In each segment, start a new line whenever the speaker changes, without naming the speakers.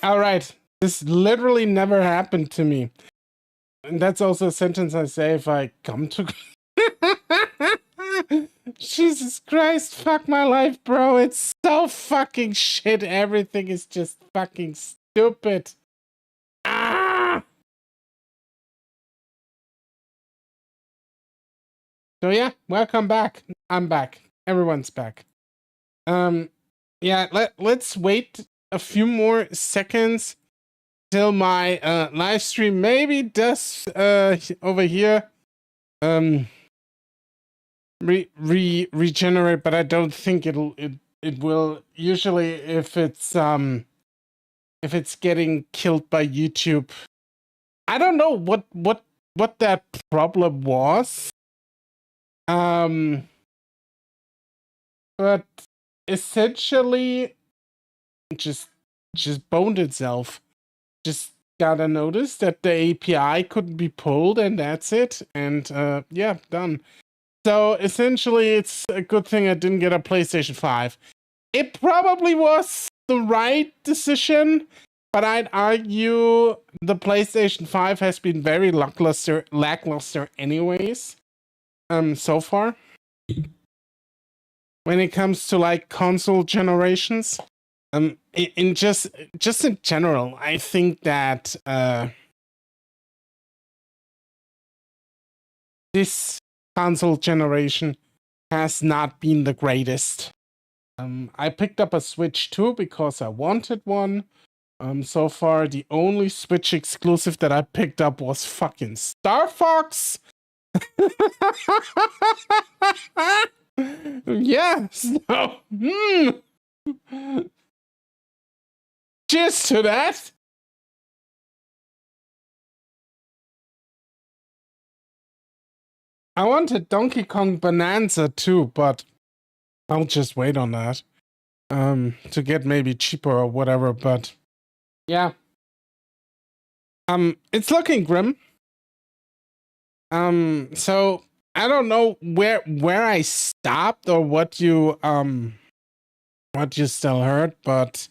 All right. This literally never happened to me. And that's also a sentence I say if I come to... Jesus Christ, fuck my life, bro. It's so fucking shit. Everything is just fucking stupid. Ah! So yeah, welcome back. I'm back. Everyone's back. Yeah, let's wait a few more seconds till my live stream maybe does over here regenerate, but I don't think it will. Usually if it's getting killed by YouTube, I don't know what that problem was. But essentially just boned itself. Just got a notice that the API couldn't be pulled, and that's it. And yeah, done. So essentially, it's a good thing I didn't get a PlayStation 5. It probably was the right decision, but I'd argue the PlayStation 5 has been very lackluster anyways, so far. When it comes to like console generations, in just in general, I think that this console generation has not been the greatest. I picked up a Switch 2 because I wanted one. So far, the only Switch exclusive that I picked up was fucking Star Fox. Yeah, so cheers to that. I wanted Donkey Kong Bonanza too, but I'll just wait on that. To get maybe cheaper or whatever, but yeah. It's looking grim. So I don't know where I stopped or what you still heard, but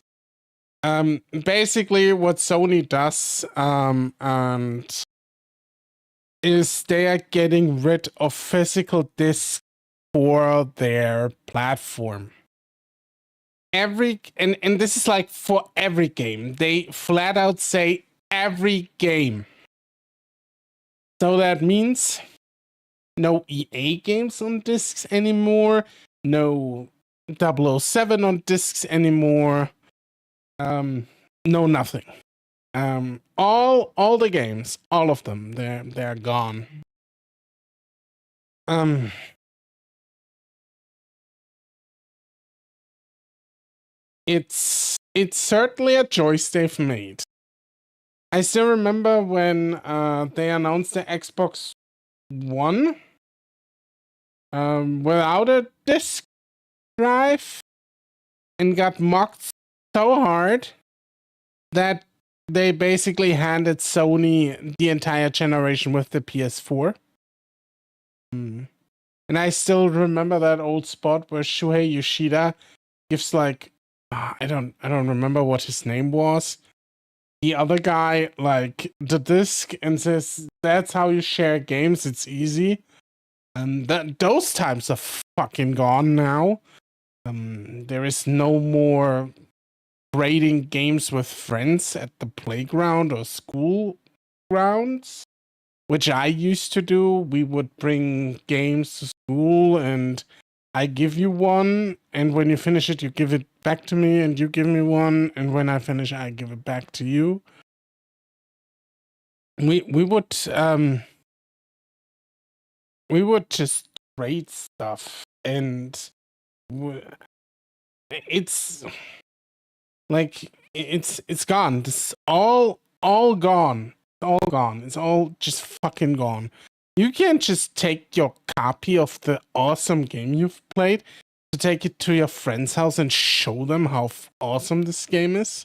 basically what Sony does and is they are getting rid of physical discs for their platform. And this is like for every game. They flat out say every game. So that means no EA games on discs anymore, no 007 on discs anymore, no nothing. All the games, all of them, they're gone. It's certainly a choice they've made. I still remember when they announced the Xbox One without a disc drive and got mocked so hard that they basically handed Sony the entire generation with the PS4. And I still remember that old spot where Shuhei Yoshida gives like I don't remember what his name was. The other guy like the disc and says that's how you share games. It's easy. And those times are fucking gone now. There is no more grading games with friends at the playground or school grounds, which I used to do. We would bring games to school and I give you one, and when you finish it, you give it back to me, and you give me one, and when I finish, I give it back to you. We would just trade stuff, and it's like it's gone. It's all gone. All gone. It's all just fucking gone. You can't just take your copy of the awesome game you've played to take it to your friend's house and show them how awesome this game is.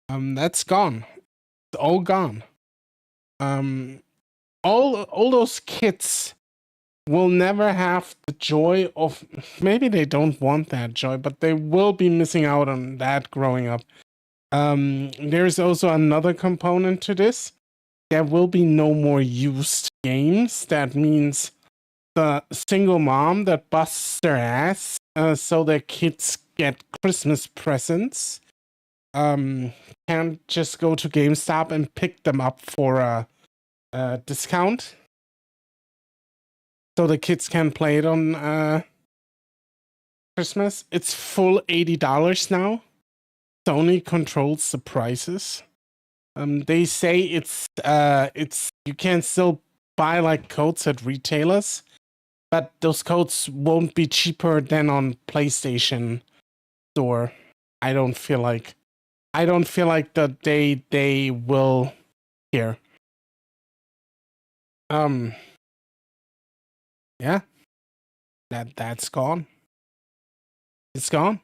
That's gone. It's all gone. All those kids will never have the joy of, maybe they don't want that joy, but they will be missing out on that growing up. There's also another component to this. There will be no more used games. That means the single mom that busts their ass so their kids get Christmas presents can't just go to GameStop and pick them up for a discount so the kids can play it on Christmas. It's full $80 now. Sony controls the prices. They say it's you can still buy like codes at retailers, but those codes won't be cheaper than on PlayStation Store. I don't feel like that they will care. Yeah. That's gone. It's gone.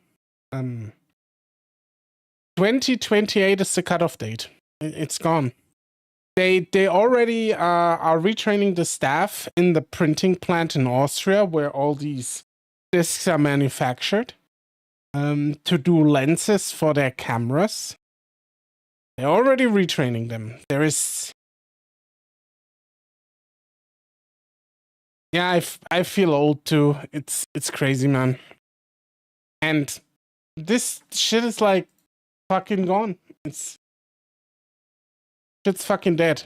2028 is the cutoff date. It's gone. They already are retraining the staff in the printing plant in Austria where all these discs are manufactured to do lenses for their cameras. They're already retraining them. There is... Yeah, I feel old too. It's crazy, man. And this shit is like fucking gone. Shit's fucking dead.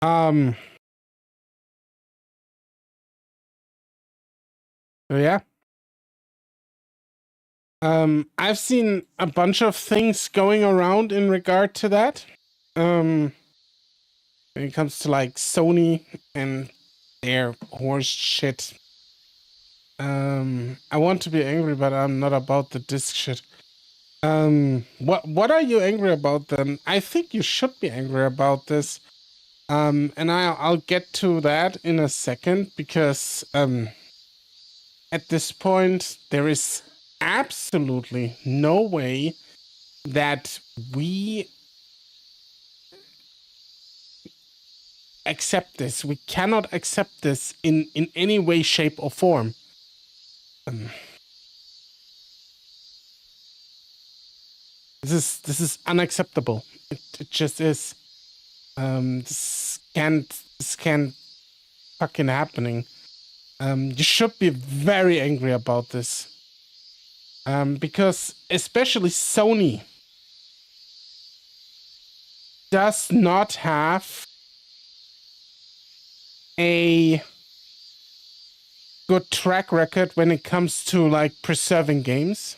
So yeah. I've seen a bunch of things going around in regard to that. When it comes to like Sony and their horse shit. I want to be angry, but I'm not about the disc shit. What are you angry about then? I think you should be angry about this. And I'll get to that in a second because at this point there is absolutely no way that we accept this. We cannot accept this in any way, shape, or form. This is unacceptable. It just is. This can't fucking happening. You should be very angry about this. Because especially Sony does not have a good track record when it comes to like preserving games.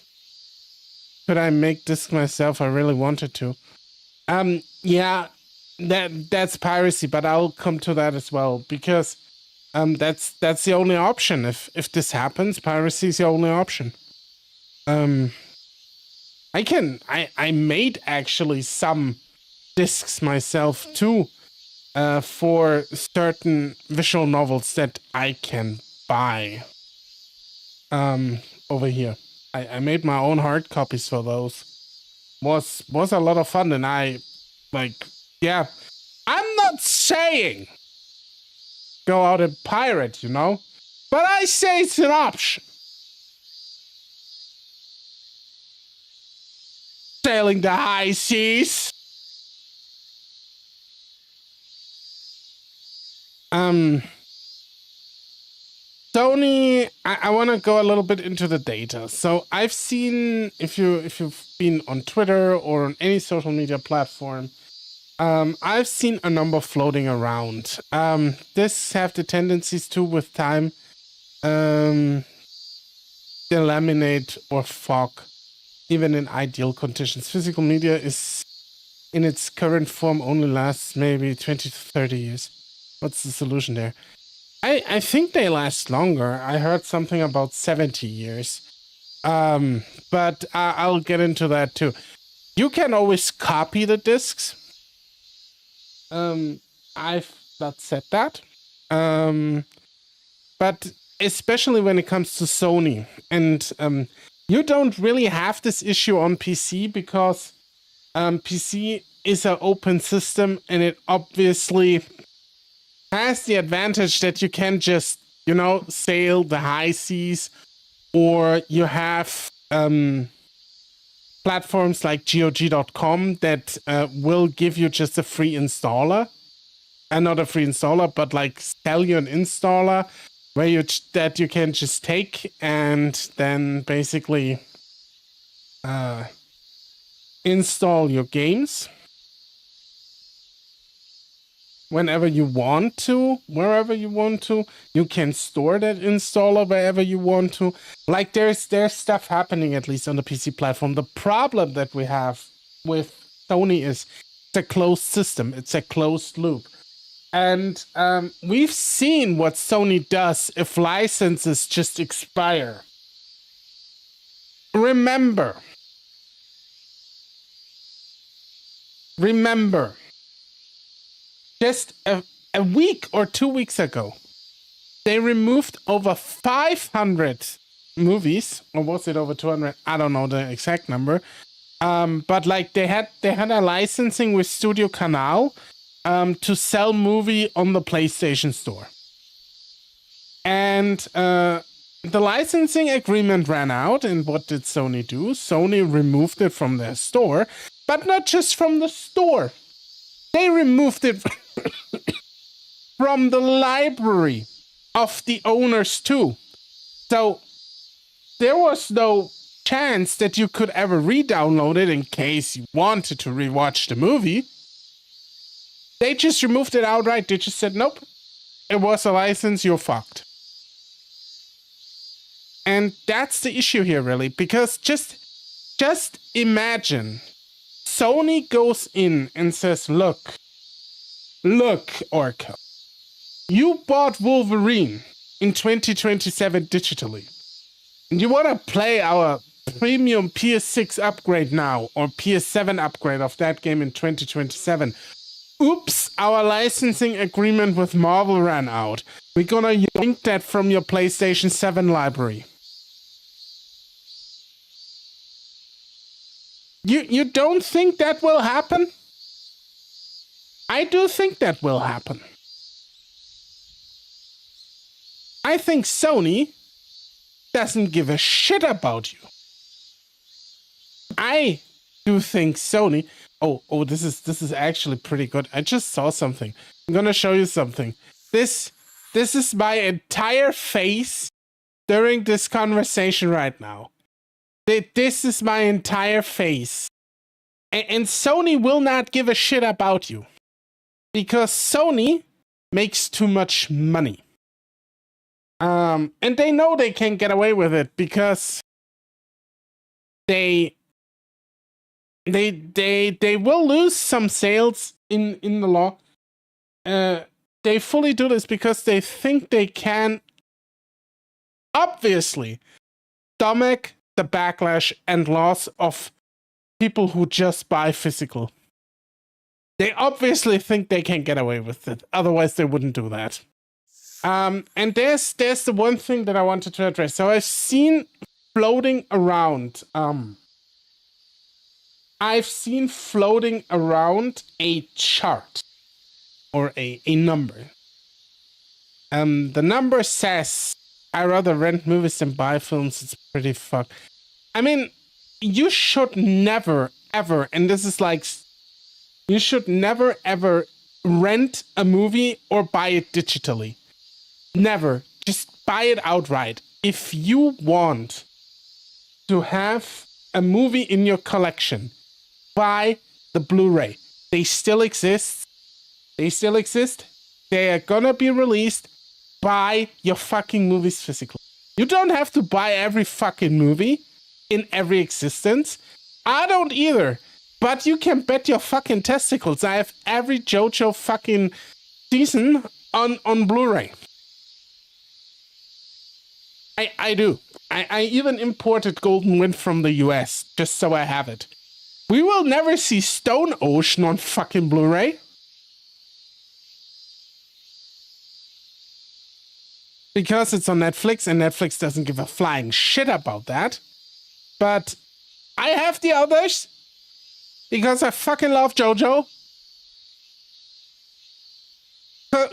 Could I make this myself? I really wanted to. Yeah, that's piracy, but I'll come to that as well because that's the only option. If this happens, piracy is the only option. I made actually some discs myself too, for certain visual novels that I can buy. Over here, I made my own hard copies for those. Was a lot of fun, and yeah. I'm not saying go out and pirate, you know, but I say it's an option. Sailing the high seas. Sony, I want to go a little bit into the data. So I've seen, if you've been on Twitter or on any social media platform, I've seen a number floating around. This have the tendencies to, with time, delaminate or fog, even in ideal conditions. Physical media is, in its current form, only lasts maybe 20 to 30 years. What's the solution there? I think they last longer. I heard something about 70 years. But I'll get into that too. You can always copy the discs. I've not said that. But especially when it comes to Sony. And you don't really have this issue on PC because PC is an open system and it obviously has the advantage that you can just, you know, sail the high seas, or you have platforms like GOG.com that will give you just a free installer. And not a free installer, but like sell you an installer where that you can just take and then basically install your games whenever you want to, wherever you want to. You can store that installer wherever you want to. Like there's stuff happening, at least on the PC platform. The problem that we have with Sony is it's a closed system. It's a closed loop. And we've seen what Sony does if licenses just expire. Remember, just a week or 2 weeks ago, they removed over 500 movies, or was it over 200? I don't know the exact number. But like they had a licensing with Studio Canal to sell movie on the PlayStation Store. And the licensing agreement ran out, and what did Sony do? Sony removed it from their store, but not just from the store. They removed it from the library of the owners too. So there was no chance that you could ever re-download it in case you wanted to rewatch the movie. They just removed it outright. They just said, nope, it was a license, you're fucked. And that's the issue here, really, because just imagine Sony goes in and says, look, Orca, you bought Wolverine in 2027 digitally, and you want to play our premium PS6 upgrade now, or PS7 upgrade of that game in 2027. Oops, our licensing agreement with Marvel ran out. We're gonna yank that from your PlayStation 7 library. You don't think that will happen? I do think that will happen. I think Sony doesn't give a shit about you. I do think Sony... Oh, this is actually pretty good. I just saw something. I'm gonna show you something. This is my entire face during this conversation right now. This is my entire face. And Sony will not give a shit about you. Because Sony makes too much money. And they know they can get away with it because they will lose some sales in the law. They fully do this because they think they can obviously stomach the backlash and loss of people who just buy physical. They obviously think they can get away with it. Otherwise, they wouldn't do that. And there's the one thing that I wanted to address. So I've seen floating around. I've seen floating around a chart or a number. The number says, I rather rent movies than buy films. It's pretty fucked. I mean, you should never, ever, and this is like, you should never, ever rent a movie or buy it digitally. Never. Just buy it outright. If you want to have a movie in your collection, buy the Blu-ray. They still exist. They are gonna be released. Buy your fucking movies physically. You don't have to buy every fucking movie in every existence. I don't either. But you can bet your fucking testicles I have every JoJo fucking season on Blu-ray. I do. I even imported Golden Wind from the US just so I have it. We will never see Stone Ocean on fucking Blu-ray. Because it's on Netflix, and Netflix doesn't give a flying shit about that. But I have the others because I fucking love JoJo.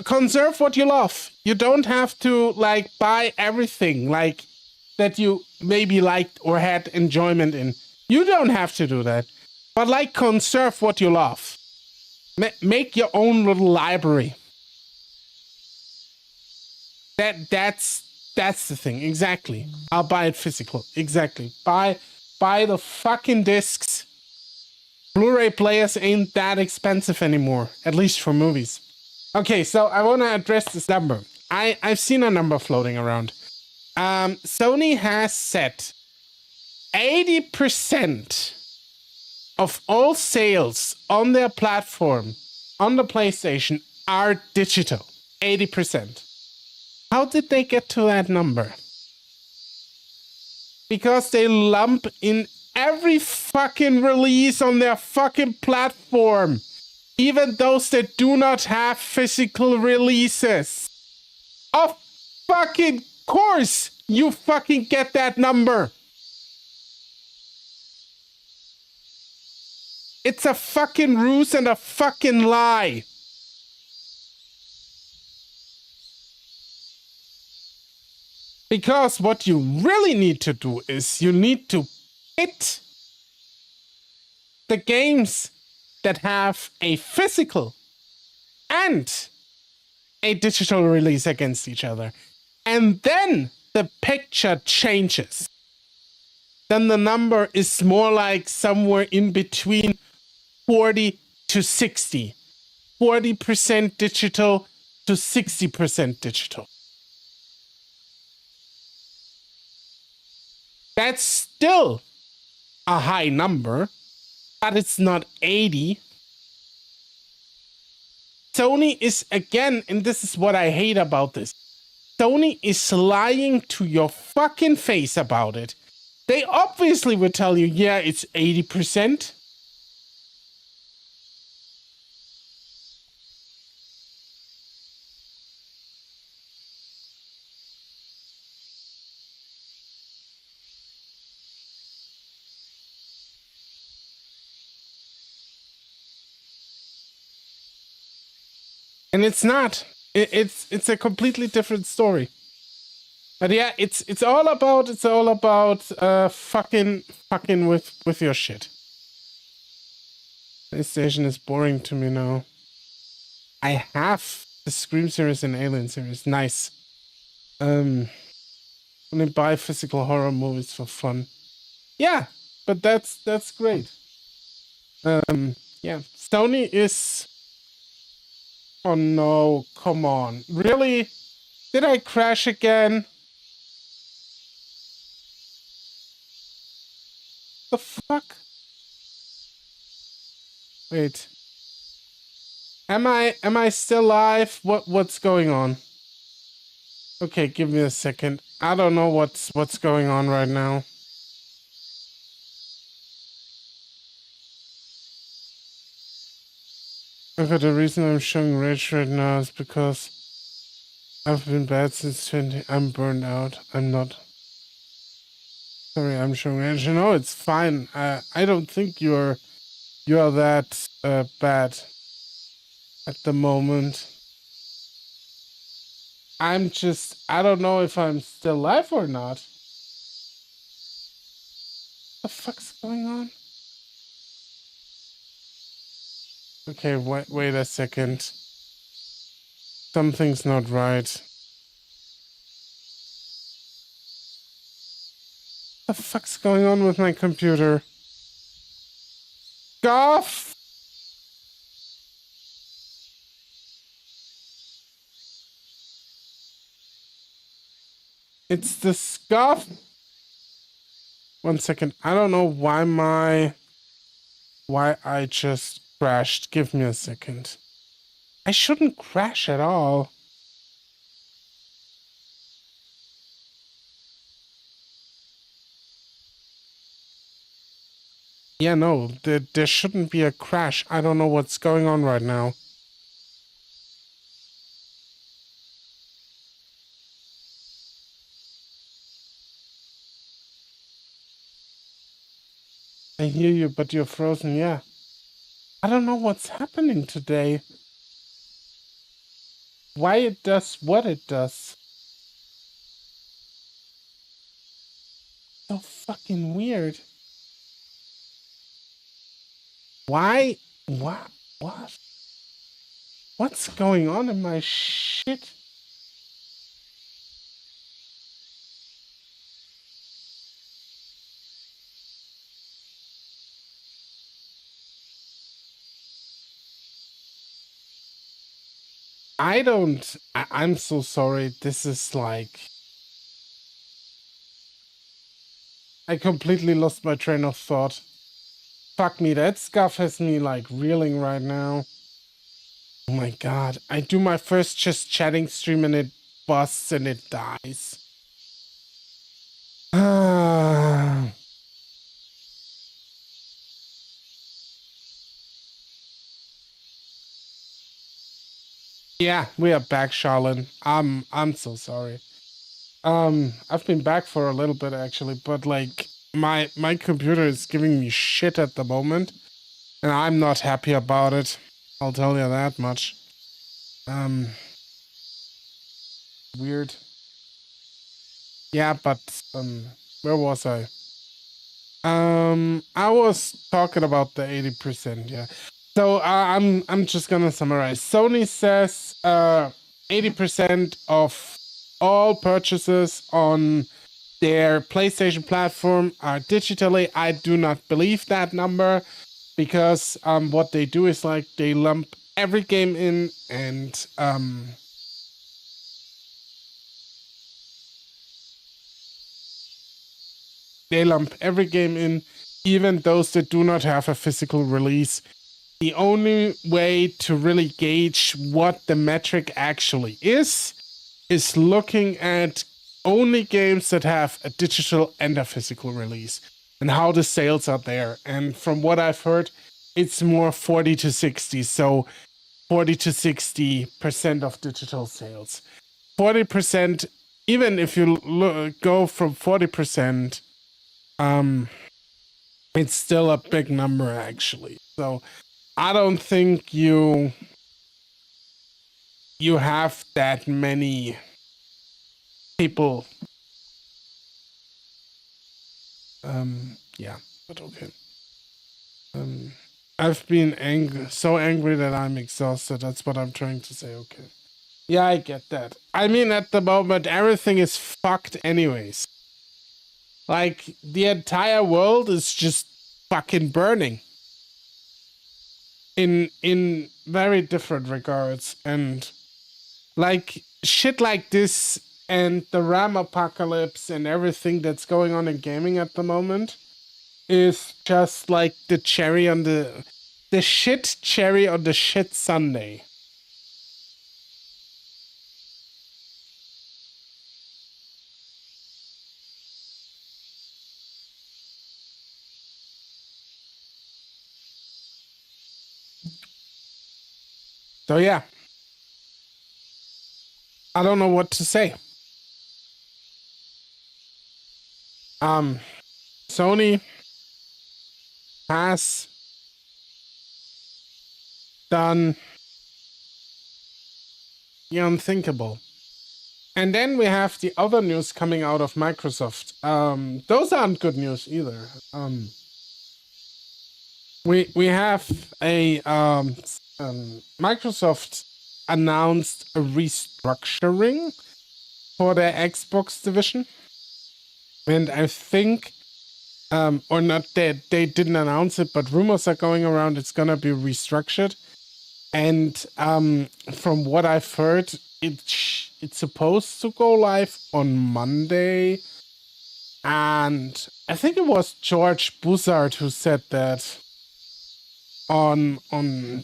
conserve what you love. You don't have to like buy everything like that you maybe liked or had enjoyment in. You don't have to do that. But like conserve what you love. Make your own little library. That's the thing. Exactly. I'll buy it physical. Exactly. Buy the fucking discs. Blu-ray players ain't that expensive anymore, at least for movies. Okay, so I want to address this number. I've seen a number floating around. Sony has said 80% of all sales on their platform, on the PlayStation, are digital. 80%. How did they get to that number? Because they lump in every fucking release on their fucking platform. Even those that do not have physical releases. Of fucking course you fucking get that number. It's a fucking ruse and a fucking lie. Because what you really need to do is you need to pit the games that have a physical and a digital release against each other. And then the picture changes. Then the number is more like somewhere in between 40 to 60. 40% digital to 60% digital. That's still a high number, but it's not 80. Sony is, again, and this is what I hate about this, Sony is lying to your fucking face about it. They obviously would tell you, yeah, it's 80%. And it's not. It's a completely different story. But yeah, it's all about fucking with your shit. PlayStation is boring to me now. I have the Scream series and Alien series. Nice. Only buy physical horror movies for fun. Yeah, but that's great. Yeah, Sony is. Oh no! Come on, really? Did I crash again? The fuck? Wait. Am I still live? What's going on? Okay, give me a second. I don't know what's going on right now. Okay, the reason I'm showing rage right now is because I've been bad since 20. I'm burned out. I'm not. Sorry, I'm showing rage. No, it's fine. I don't think you're that bad at the moment. I don't know if I'm still live or not. What the fuck's going on? Okay, wait a second. Something's not right. What the fuck's going on with my computer? Goff! It's the scuff. One second. I don't know why I just crashed. Give me a second. I shouldn't crash at all. Yeah, no, there shouldn't be a crash. I don't know what's going on right now. I hear you, but you're frozen, yeah. I don't know what's happening today. why it does what it does. So fucking weird. Why? What? What? What's going on in my shit? I'm so sorry. This is like, I completely lost my train of thought. Fuck me, that scuff has me like reeling right now. Oh my god. I do my first just chatting stream and it busts and it dies. Yeah, we are back, Charlene. I'm so sorry. I've been back for a little bit actually, but like my computer is giving me shit at the moment, and I'm not happy about it. I'll tell you that much. Weird. Yeah, but where was I? I was talking about the 80%, yeah. So I'm just gonna summarize. Sony says 80% of all purchases on their PlayStation platform are digitally. I do not believe that number because what they do is like they lump every game in and they lump every game in, even those that do not have a physical release. The only way to really gauge what the metric actually is looking at only games that have a digital and a physical release and how the sales are there. And from what I've heard, it's more 40 to 60. So 40 to 60% of digital sales. 40%, even if you go from 40%, it's still a big number actually. So I don't think you have that many people. Yeah, but okay. I've been so angry that I'm exhausted. That's what I'm trying to say. Okay. Yeah, I get that. I mean, at the moment, everything is fucked anyways. Like, the entire world is just fucking burning. In very different regards. And, like, shit like this and the RAM apocalypse and everything that's going on in gaming at the moment is just like the cherry on the shit cherry on the shit sundae. So yeah, I don't know what to say. Sony has done the unthinkable. And then we have the other news coming out of Microsoft. Those aren't good news either. We have a Microsoft announced a restructuring for their Xbox division. And I think or not that they didn't announce it, but rumors are going around it's gonna be restructured. And from what I've heard, it's supposed to go live on Monday. And I think it was George Buzzard who said that on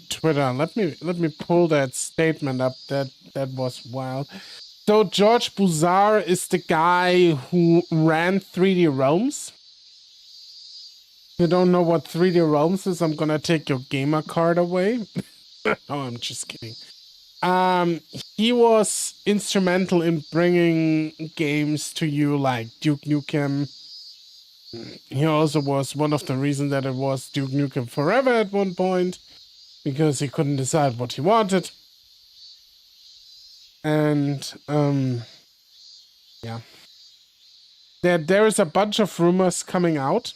Twitter. Let me pull that statement up. That was wild. So George Buzzard is the guy who ran 3D Realms. If you don't know what 3D Realms is, I'm gonna take your gamer card away. No, I'm just kidding. He was instrumental in bringing games to you like Duke Nukem. He also was one of the reasons that it was Duke Nukem Forever at one point, because he couldn't decide what he wanted. And yeah. There is a bunch of rumors coming out.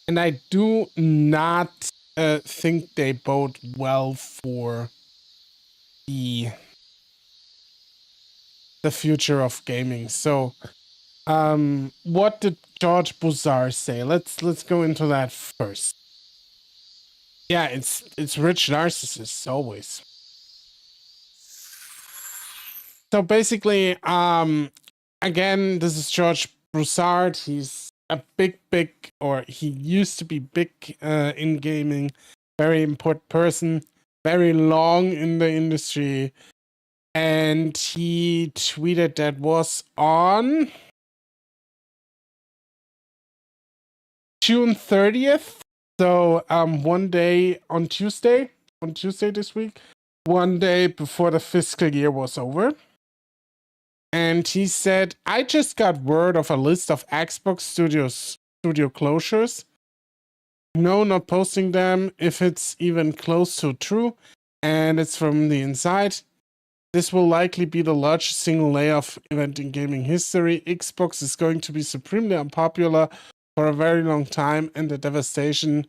And I do not think they bode well for the future of gaming. So, what did George Buzar say? Let's go into that first. Yeah, it's rich narcissists always. So basically, again, this is George Broussard. He's a big, or he used to be big in gaming, very important person, very long in the industry. And he tweeted that was on June 30th. So one day on Tuesday this week, one day before the fiscal year was over. And he said, I just got word of a list of Xbox studio closures. No, not posting them if it's even close to true. And it's from the inside. This will likely be the largest single layoff event in gaming history. Xbox is going to be supremely unpopular for a very long time, and the devastation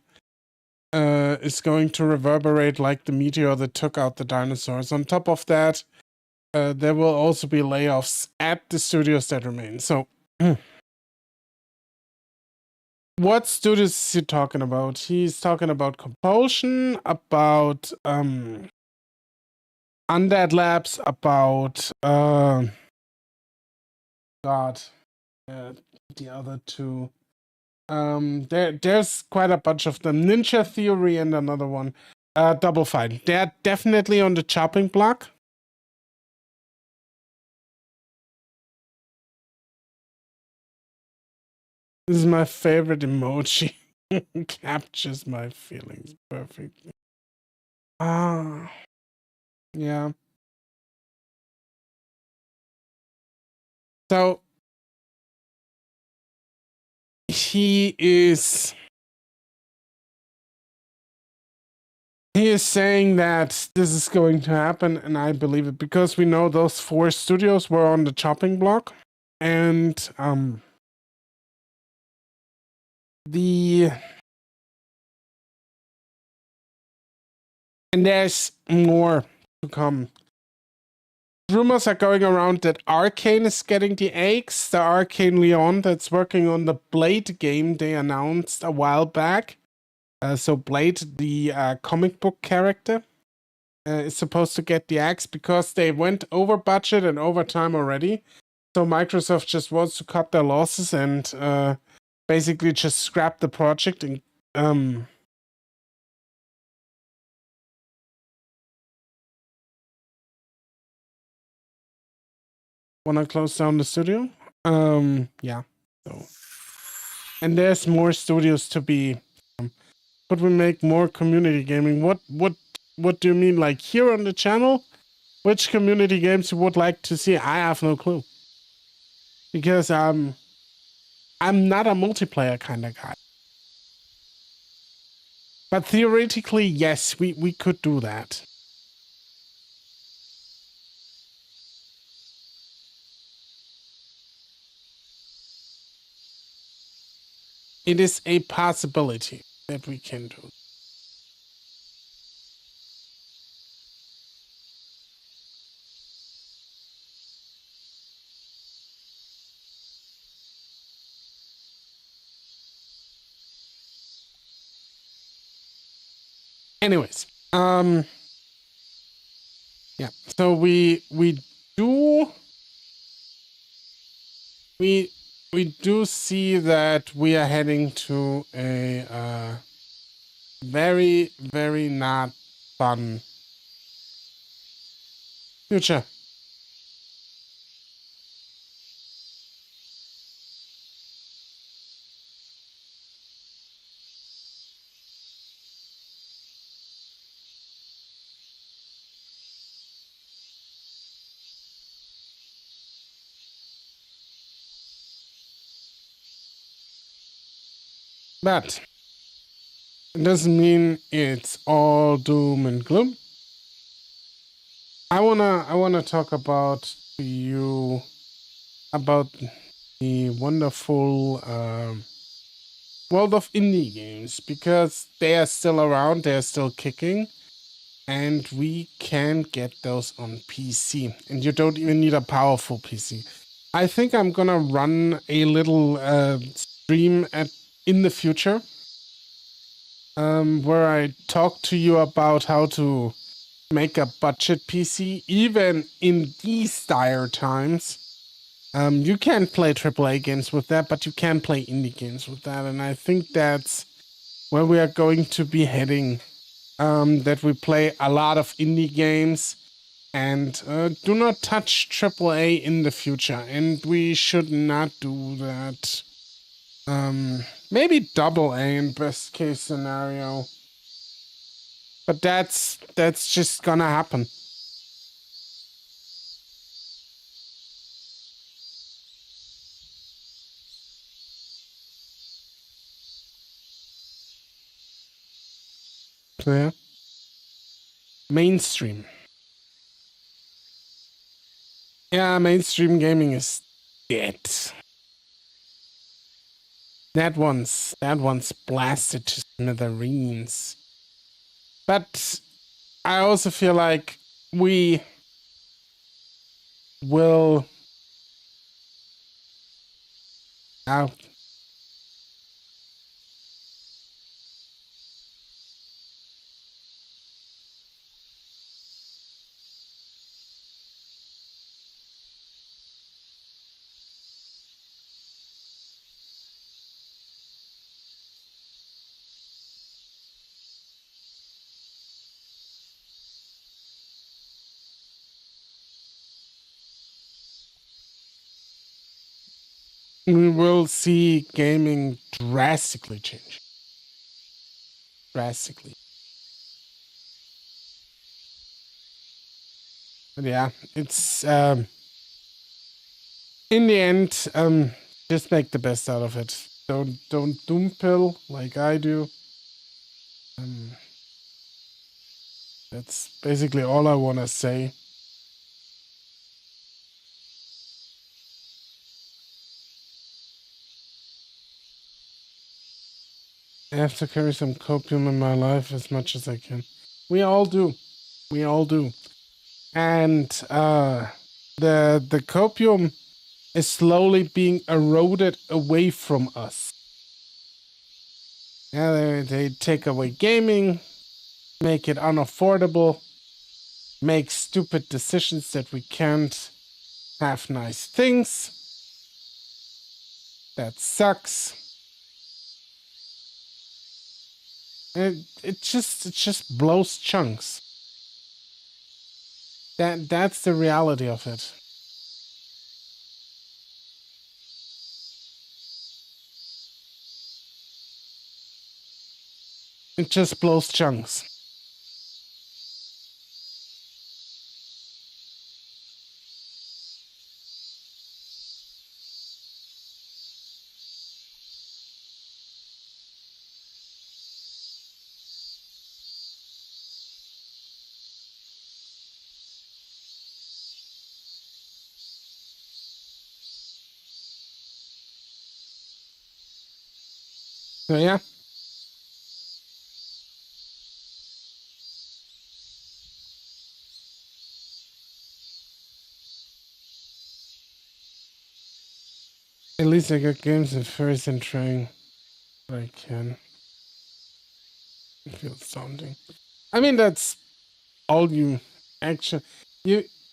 is going to reverberate like the meteor that took out the dinosaurs. On top of that, there will also be layoffs at the studios that remain. So, what studios is he talking about? He's talking about Compulsion, about Undead Labs, about the other two. There's quite a bunch of them. Ninja Theory and another one. Double Fine. They're definitely on the chopping block. This is my favorite emoji. Captures my feelings perfectly. Yeah. So he is saying that this is going to happen, and I believe it because we know those 4 studios were on the chopping block, and there's more to come. Rumors are going around that Arcane is getting the eggs. The Arcane Leon that's working on the Blade game they announced a while back. So Blade, the comic book character, is supposed to get the axe because they went over budget and over time already. So Microsoft just wants to cut their losses and basically just scrap the project and want to close down the studio. Yeah. So, and there's more studios to be. Could we make more community gaming? What do you mean? Like here on the channel? Which community games you would like to see? I have no clue. Because I'm not a multiplayer kind of guy. But theoretically, yes, we could do that. It is a possibility that we can do. Anyways, yeah. So we do see that we are heading to a very, very not fun future. But it doesn't mean it's all doom and gloom. I wanna talk about to you about the wonderful world of indie games, because they are still around, they are still kicking, and we can get those on PC. And you don't even need a powerful PC. I think I'm gonna run a little stream in the future, where I talk to you about how to make a budget PC, even in these dire times. You can play AAA games with that, but you can play indie games with that, and I think that's where we are going to be heading. That we play a lot of indie games and do not touch AAA in the future, and we should not do that. Maybe double A in best case scenario, but that's just gonna happen. So yeah, mainstream. Yeah, mainstream gaming is dead. That one's blasted to smithereens. But I also feel like we will uh, we will see gaming drastically change. Drastically. But yeah, it's in the end, just make the best out of it. Don't doom pill like I do. That's basically all I want to say. I have to carry some copium in my life as much as I can. We all do. We all do. And the copium is slowly being eroded away from us. Yeah, they take away gaming, make it unaffordable, make stupid decisions that we can't have nice things. That sucks. And it just blows chunks. That's the reality of it. It just blows chunks. So yeah. At least I got games at first and trying what I can. It feels daunting. I mean, that's all you actually.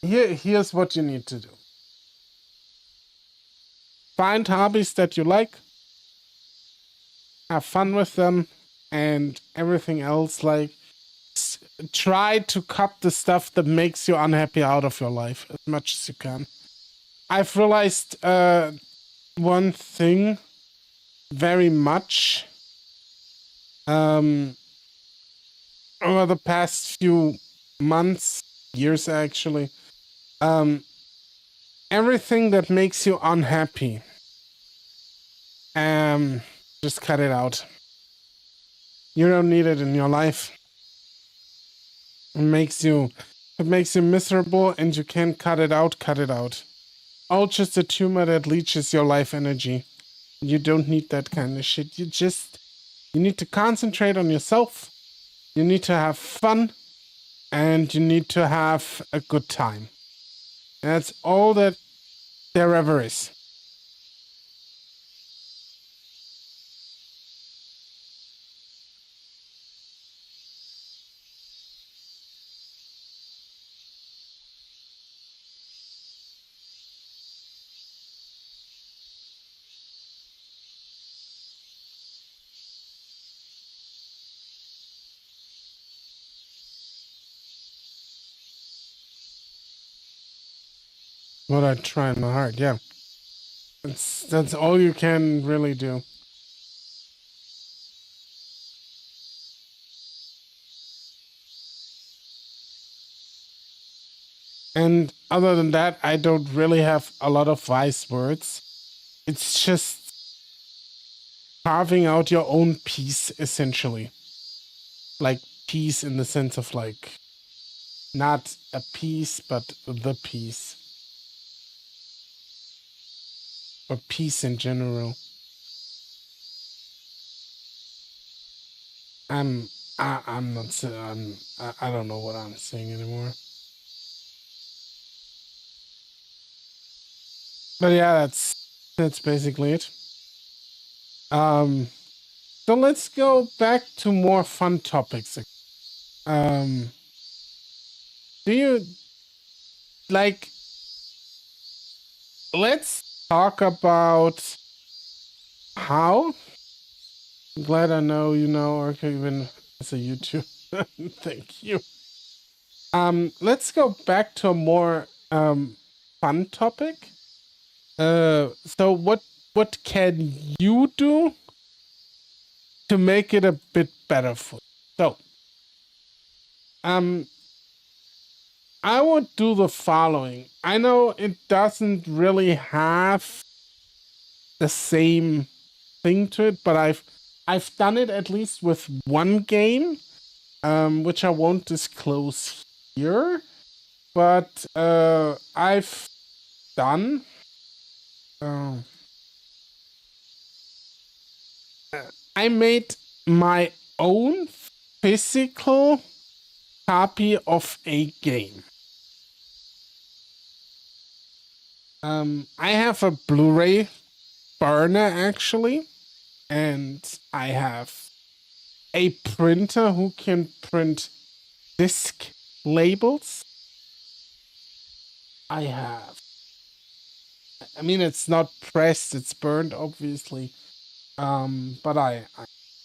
Here's what you need to do. Find hobbies that you like, have fun with them, and everything else, like, try to cut the stuff that makes you unhappy out of your life as much as you can. I've realized one thing very much over the past few months, years actually. Everything that makes you unhappy, just cut it out. You don't need it in your life. It makes you If it makes you miserable and you can cut it out, cut it out. Oh, just a tumor that leeches your life energy. You don't need that kind of shit. You need to concentrate on yourself. You need to have fun. And you need to have a good time. That's all that there ever is. What I try my heart, yeah. That's all you can really do. And other than that, I don't really have a lot of wise words. It's just carving out your own piece, essentially. Like peace in the sense of like, not a piece, but the piece. Or peace in general. I'm not, I don't know what I'm saying anymore. But yeah, that's basically it. So let's go back to more fun topics. Do you like, let's talk about how, I'm glad I know you know, or even as a YouTube. Thank you. Let's go back to a more fun topic. So what can you do to make it a bit better for you? So, I would do the following. I know it doesn't really have the same thing to it, but I've done it at least with one game, which I won't disclose here. But I've done. Uh, I made my own physical copy of a game. I have a Blu-ray burner actually, and I have a printer who can print disc labels. I mean, it's not pressed, it's burned, obviously. But I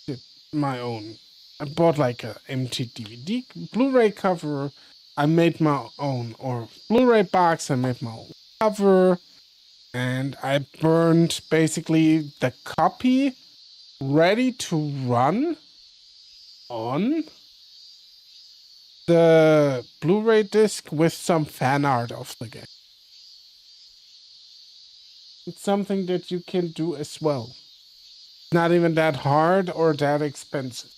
did my own. I bought like a empty DVD Blu-ray cover. I made my own, or Blu-ray box. I made my own cover, and I burned basically the copy ready to run on the Blu-ray disc with some fan art of the game. It's something that you can do as well. Not even that hard or that expensive.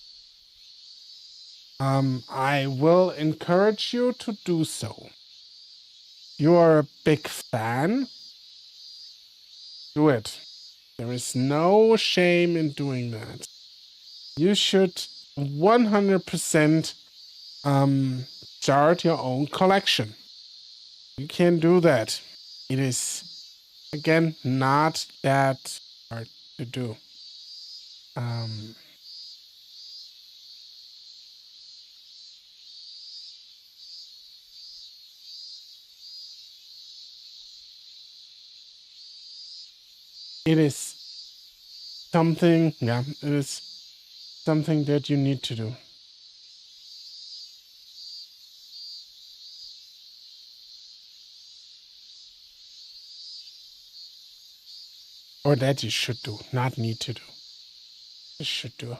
I will encourage you to do so. You are a big fan. Do it. There is no shame in doing that. You should 100% start your own collection. You can do that. It is, again, not that hard to do. It is something, yeah, it is something that you need to do. Or that you should do, not need to do. You should do.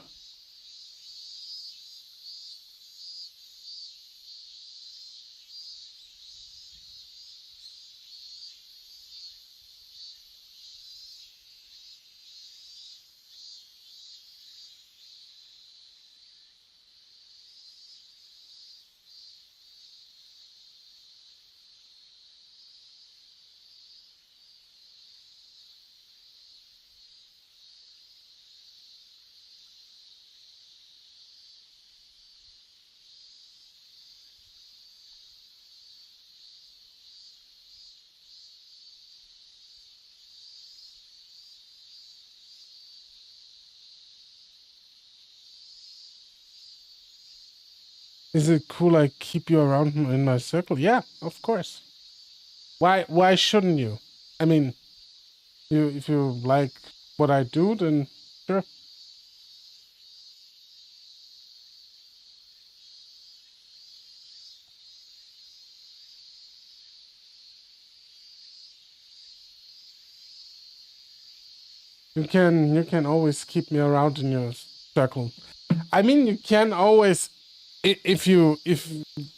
Is it cool I keep you around in my circle? Yeah, of course. Why shouldn't you? I mean, if you like what I do, then sure. You can always keep me around in your circle. I mean, you can always if you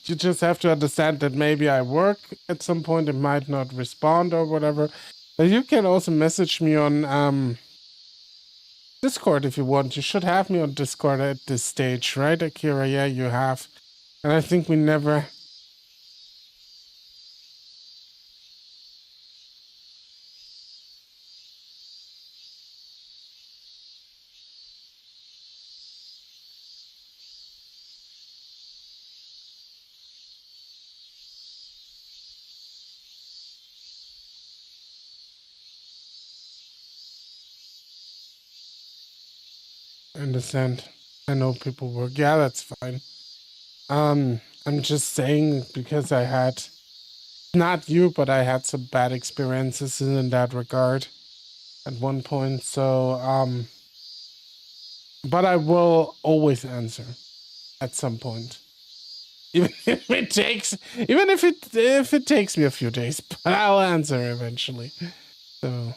just have to understand that maybe I work at some point, it might not respond or whatever. But you can also message me on Discord if you want. You should have me on Discord at this stage, right, Akira? Yeah, you have. And I think we never. Understand. I know people work. Yeah, that's fine. I'm just saying because I had not you, but I had some bad experiences in that regard at one point. So but I will always answer at some point. Even if it takes me a few days, but I'll answer eventually. So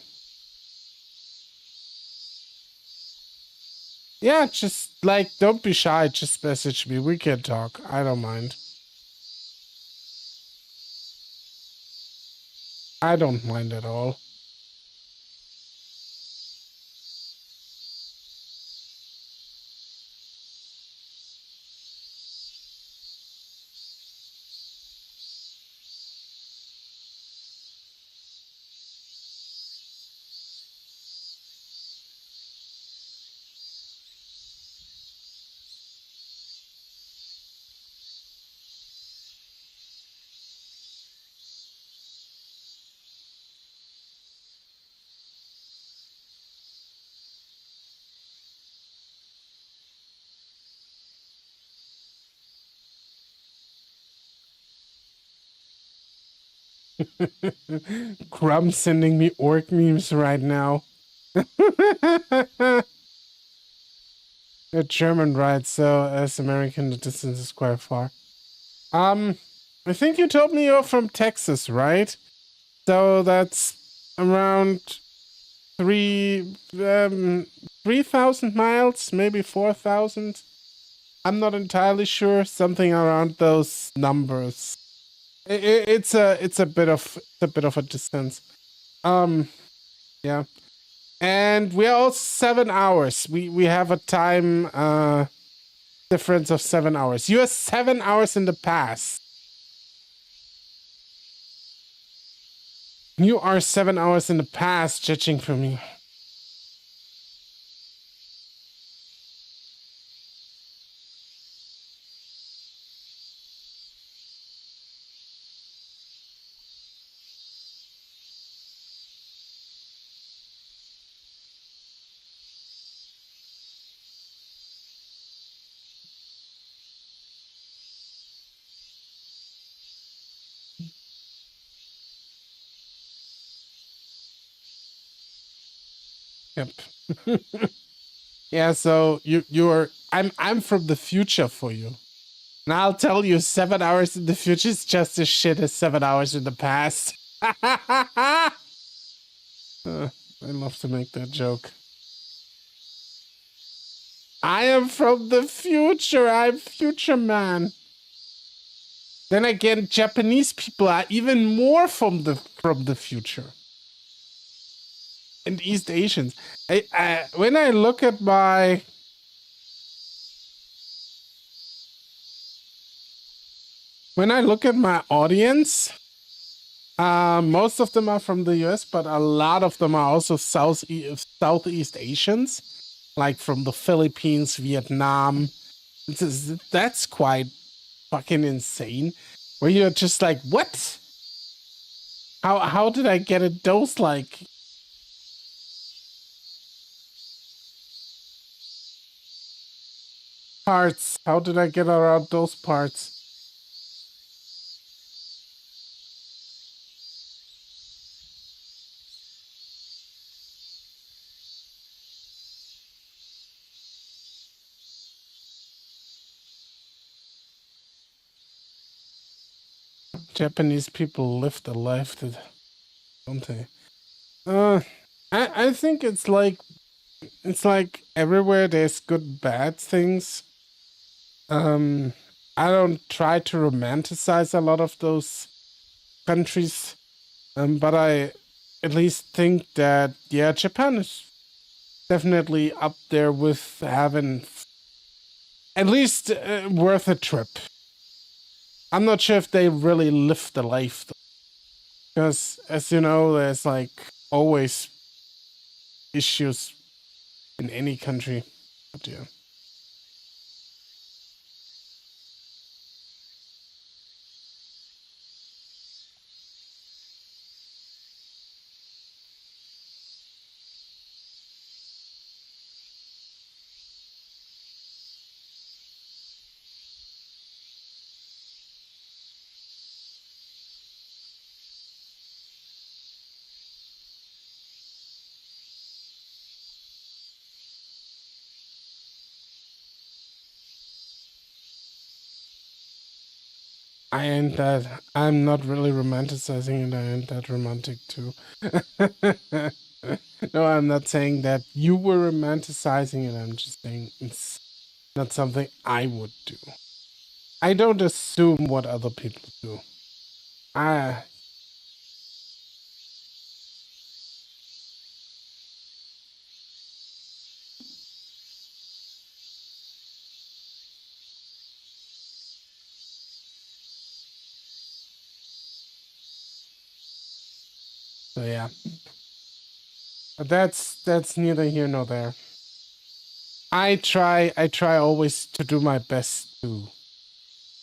yeah, just like don't be shy, just message me. We can talk. I don't mind. I don't mind at all. Crumb sending me orc memes right now. A German, right? So as American, the distance is quite far. I think you told me you're from Texas, right? So that's around three 3,000 miles, maybe 4,000. I'm not entirely sure. Something around those numbers. It's a bit of a distance. Um, yeah. And we are all 7 hours. We have a time difference of 7 hours. You are 7 hours in the past. You are 7 hours in the past, judging for me. Yep. Yeah, so you're I'm from the future for you. And I'll tell you 7 hours in the future is just as shit as 7 hours in the past. I love to make that joke. I am from the future. I'm future man. Then again, Japanese people are even more from the future. And East Asians. When I look at my audience, most of them are from the US, but a lot of them are also Southeast Asians, like from the Philippines, Vietnam. That's quite fucking insane. Where you're just like, what? How did I get a dose like? parts. How did I get around those parts? Japanese people live the life that, don't they? I think it's like everywhere there's good bad things. I don't try to romanticize a lot of those countries, but I at least think that, yeah, Japan is definitely up there with having at least worth a trip. I'm not sure if they really live the life, though, because as you know, there's like always issues in any country. But yeah. I ain't that. I'm not really romanticizing it. I ain't that romantic too. No, I'm not saying that you were romanticizing it. I'm just saying it's not something I would do. I don't assume what other people do. Ah, so yeah. But that's neither here nor there. I try always to do my best to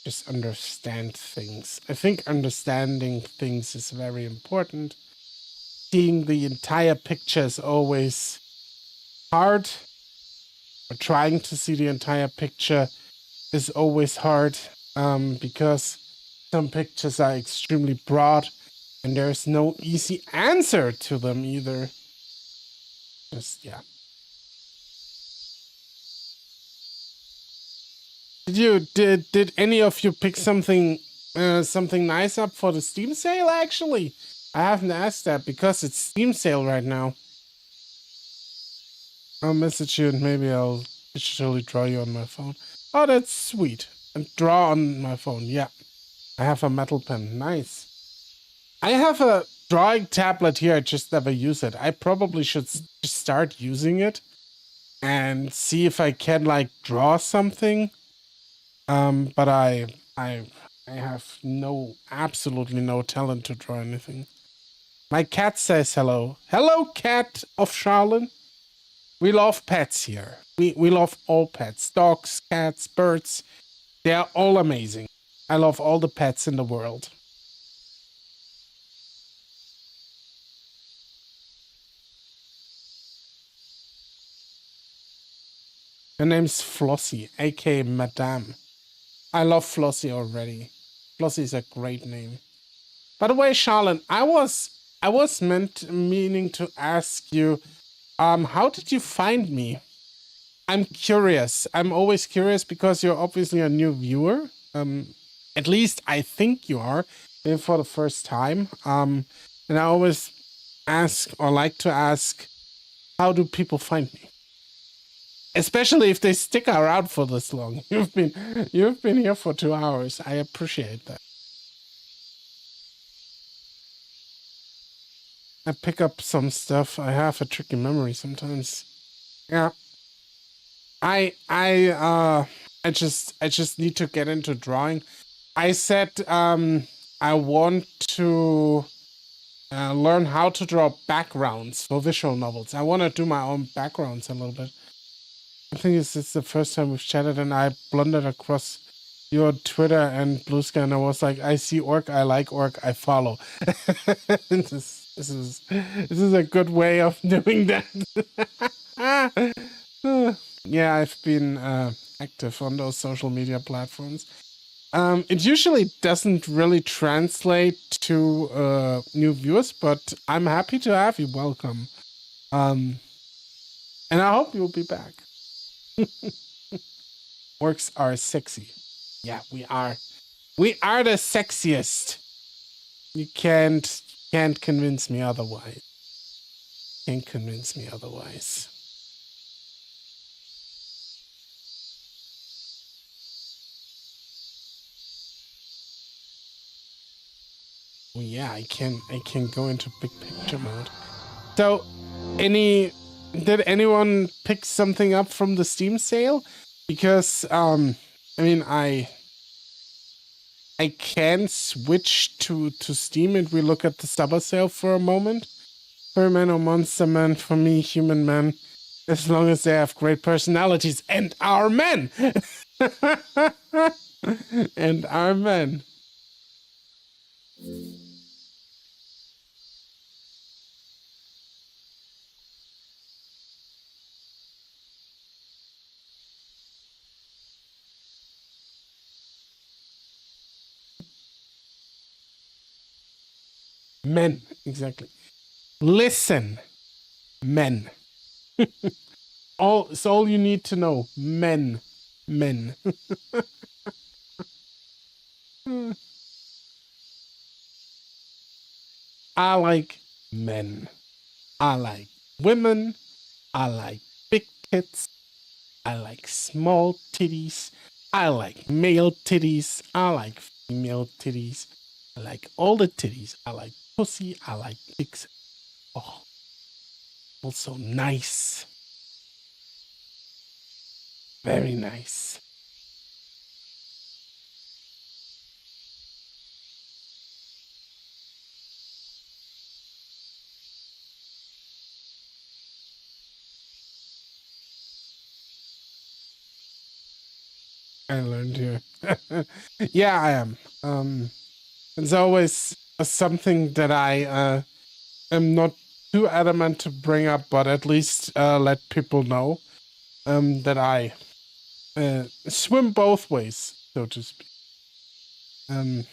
just understand things. I think understanding things is very important. Seeing the entire picture is always hard. Or trying to see the entire picture is always hard, because some pictures are extremely broad and there's no easy answer to them either. Just, yeah. Did any of you pick something nice up for the Steam sale? Actually, I haven't asked that because it's Steam sale right now. I'll message you and maybe I'll digitally draw you on my phone. Oh, that's sweet. And draw on my phone. Yeah, I have a metal pen. Nice. I have a drawing tablet here. I just never use it. I probably should just start using it and see if I can like draw something. But I have absolutely no talent to draw anything. My cat says hello. Hello, cat of Charlotte. We love pets here. We love all pets. Dogs, cats, birds. They are all amazing. I love all the pets in the world. Her name's Flossie, aka Madame. I love Flossie already. Flossie is a great name. By the way, Charlotte, I was meaning to ask you, how did you find me? I'm curious. I'm always curious because you're obviously a new viewer. At least I think you are, maybe for the first time. And I always ask or like to ask, how do people find me? Especially if they stick around for this long. You've been here for 2 hours. I appreciate that. I pick up some stuff. I have a tricky memory sometimes. Yeah. I just need to get into drawing. I said I want to learn how to draw backgrounds for visual novels. I want to do my own backgrounds a little bit. I think this is the first time we've chatted, and I blundered across your Twitter and Blue Sky, and I was like, I see orc, I like orc, I follow. This is a good way of doing that. Yeah, I've been active on those social media platforms. It usually doesn't really translate to new viewers, but I'm happy to have you. Welcome. And I hope you'll be back. Orcs are sexy. Yeah, we are. We are the sexiest. You can't convince me otherwise. Can't convince me otherwise. Oh yeah, I can go into big picture mode. So, did anyone pick something up from the Steam sale? Because I mean, I can switch to Steam and we look at the summer sale for a moment. Furman or Monster Man, for me, human man, as long as they have great personalities and are men. And are men. Men, exactly. Listen, men. It's all you need to know. Men. Men. I like men. I like women. I like big tits. I like small titties. I like male titties. I like female titties. I like all the titties. I like pussy. I like dicks. Oh, also nice. Very nice. I learned here. Yeah, I am. It's always something that I am not too adamant to bring up, but at least let people know that I swim both ways, so to speak. I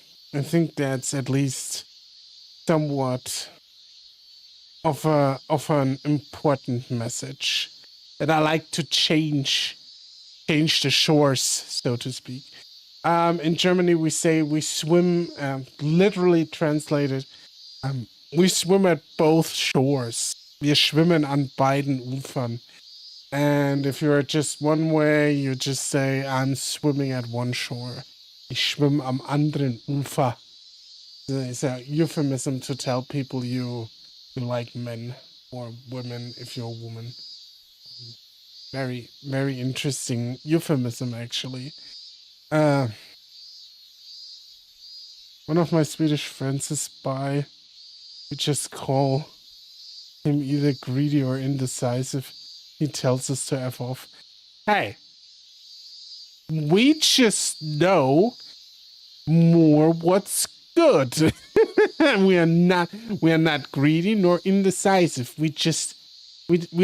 think that's at least somewhat of an important message that I like to change the shores, so to speak. In Germany, we say we swim, literally translated, we swim at both shores. Wir schwimmen an beiden Ufern. And if you're just one way, you just say, I'm swimming at one shore. Ich schwimme am anderen Ufer. It's a euphemism to tell people you like men or women if you're a woman. Very, very interesting euphemism, actually. One of my Swedish friends is bi. We just call him either greedy or indecisive. He tells us to F off. Hey, we just know more what's good. we are not greedy nor indecisive. We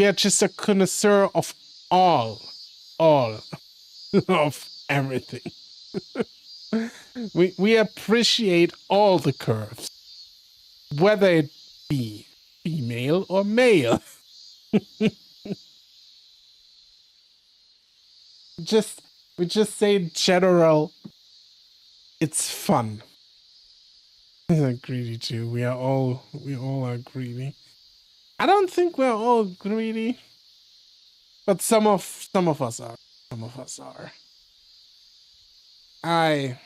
are just a connoisseur of all of everything. we appreciate all the curves, whether it be female or male. We just say in general, it's fun. I'm greedy too. We all are greedy. I don't think we're all greedy, but some of us are. Some of us are. I'm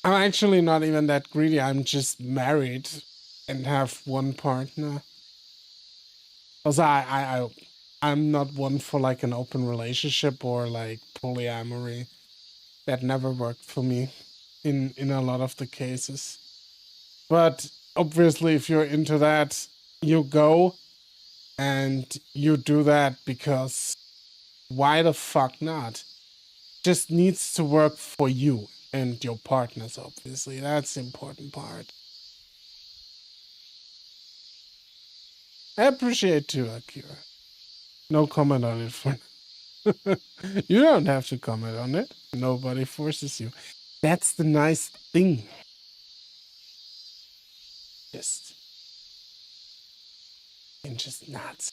actually not even that greedy. I'm just married and have one partner. Because I'm not one for like an open relationship or like polyamory. That never worked for me in a lot of the cases. But obviously, if you're into that, you go and you do that because why the fuck not? Just needs to work for you and your partners, obviously. That's the important part. I appreciate too, Akira. No comment on it for you don't have to comment on it. Nobody forces you. That's the nice thing. Just nuts.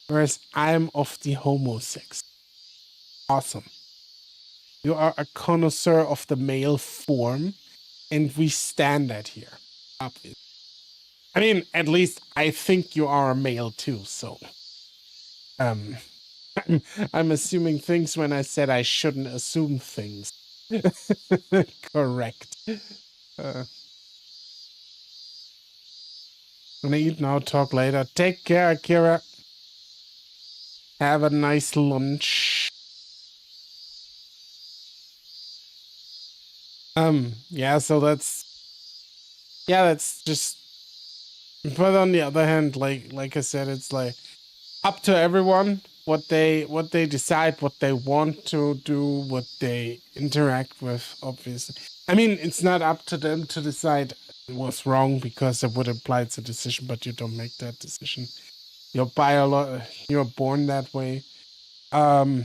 Whereas I'm of the homo sex. Awesome. You are a connoisseur of the male form, and we stand that here. Obviously. I mean, at least I think you are a male too, so I'm assuming things when I said I shouldn't assume things. Correct. Gonna eat now, talk later. Take care, Akira. Have a nice lunch. Yeah, so that's just, but on the other hand, like I said, it's like up to everyone what they decide, what they want to do, what they interact with, obviously. I mean, it's not up to them to decide it was wrong because it would imply it's a decision, but you don't make that decision. You're you're born that way. Yeah.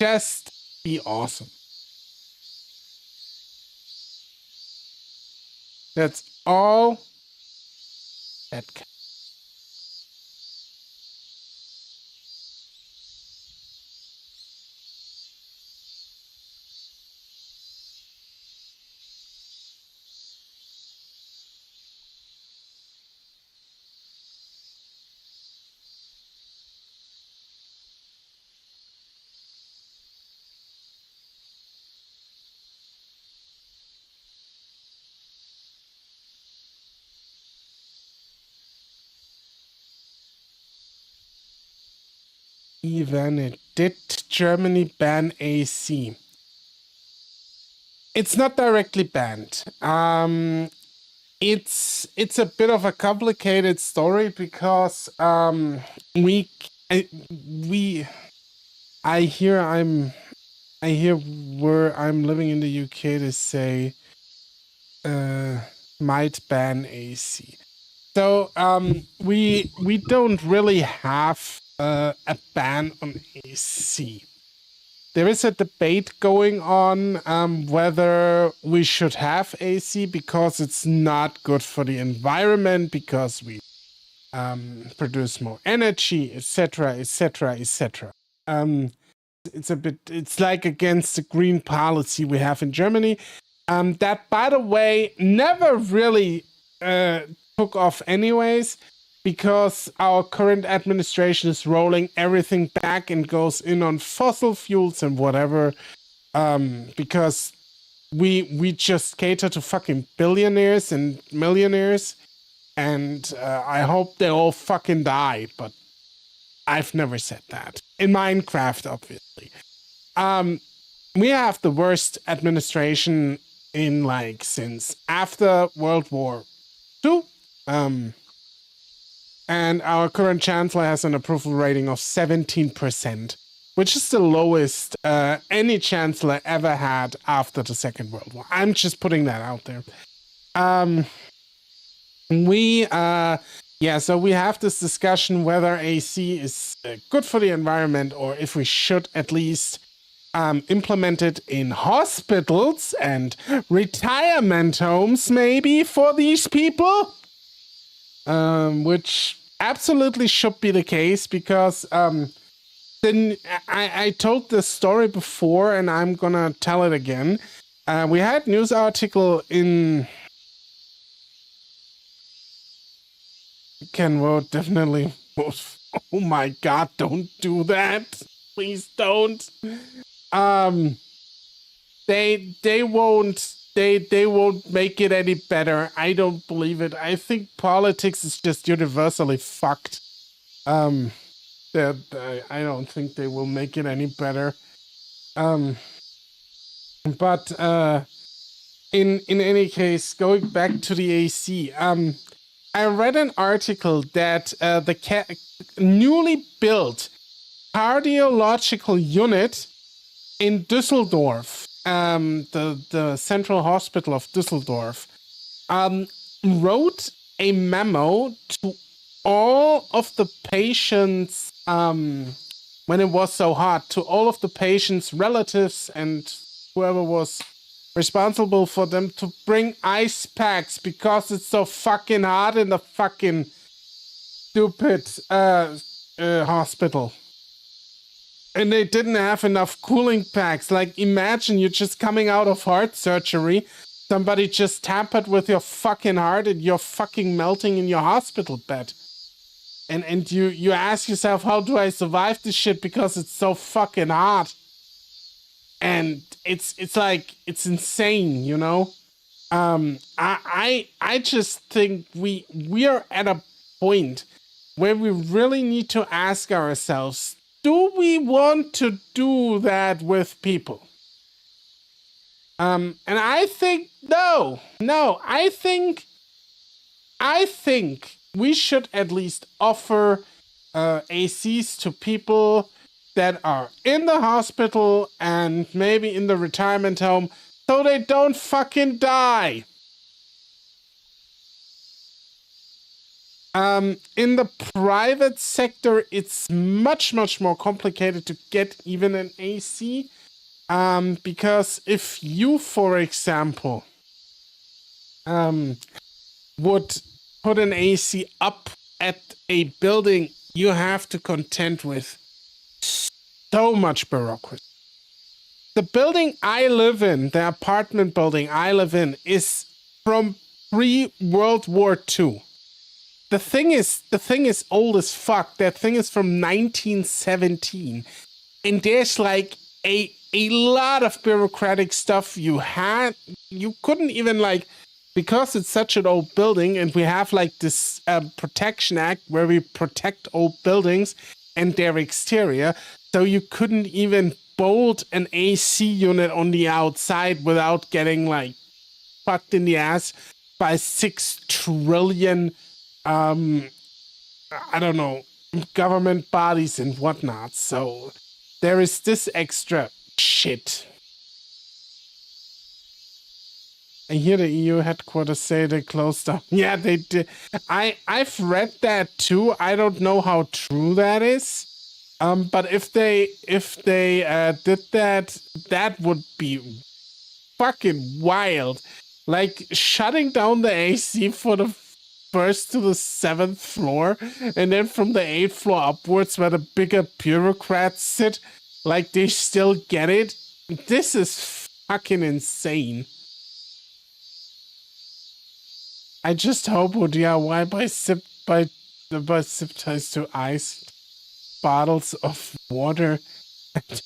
Just be awesome. That's all that counts. Even did Germany ban AC? It's not directly banned. It's a bit of a complicated story because I hear where I'm living in the UK to say might ban AC. So we don't really have a ban on AC. There is a debate going on whether we should have AC because it's not good for the environment, because we produce more energy, etc., etc., etc. It's like against the green policy we have in Germany. That, by the way, never really took off anyways, because our current administration is rolling everything back and goes in on fossil fuels and whatever, because we just cater to fucking billionaires and millionaires, and I hope they all fucking die, but I've never said that. In Minecraft, obviously. We have the worst administration in since after World War II. And our current chancellor has an approval rating of 17%, which is the lowest any chancellor ever had after the Second World War. I'm just putting that out there. So we have this discussion whether AC is good for the environment, or if we should at least implement it in hospitals and retirement homes, maybe, for these people. Which absolutely should be the case, because then I told this story before and I'm gonna tell it again. We had news article in Can vote, definitely vote. Oh my god, don't do that. Please don't. They won't make it any better. I don't believe it. I think politics is just universally fucked. I don't think they will make it any better. But in any case, going back to the AC, I read an article that the newly built cardiological unit in Düsseldorf, the Central Hospital of Düsseldorf, wrote a memo to all of the patients, when it was so hot, to all of the patients' relatives and whoever was responsible for them to bring ice packs because it's so fucking hot in the fucking stupid hospital. And they didn't have enough cooling packs. Like, imagine you're just coming out of heart surgery. Somebody just tampered with your fucking heart and you're fucking melting in your hospital bed. And you ask yourself, how do I survive this shit because it's so fucking hot? And it's like, it's insane, you know? I just think we are at a point where we really need to ask ourselves, do we want to do that with people? And I think no, I think we should at least offer ACs to people that are in the hospital and maybe in the retirement home so they don't fucking die. In the private sector, it's much more complicated to get even an AC. Because if you, for example, would put an AC up at a building, you have to contend with so much bureaucracy. The building I live in, the apartment building I live in, is from pre-World War II. The thing is old as fuck. That thing is from 1917. And there's like a lot of bureaucratic stuff you couldn't even, like, because it's such an old building and we have like this protection act where we protect old buildings and their exterior, so you couldn't even bolt an AC unit on the outside without getting like fucked in the ass by 6 trillion I don't know, government bodies and whatnot. So there is this extra shit. I hear the EU headquarters say they closed down. Yeah, they did. I've read that too. I don't know how true that is. But if they did that, that would be fucking wild. Like shutting down the AC for the first to the 7th floor, and then from the 8th floor upwards where the bigger bureaucrats sit, like they still get it. This is fucking insane. I just hope DIY by zip ties to ice bottles of water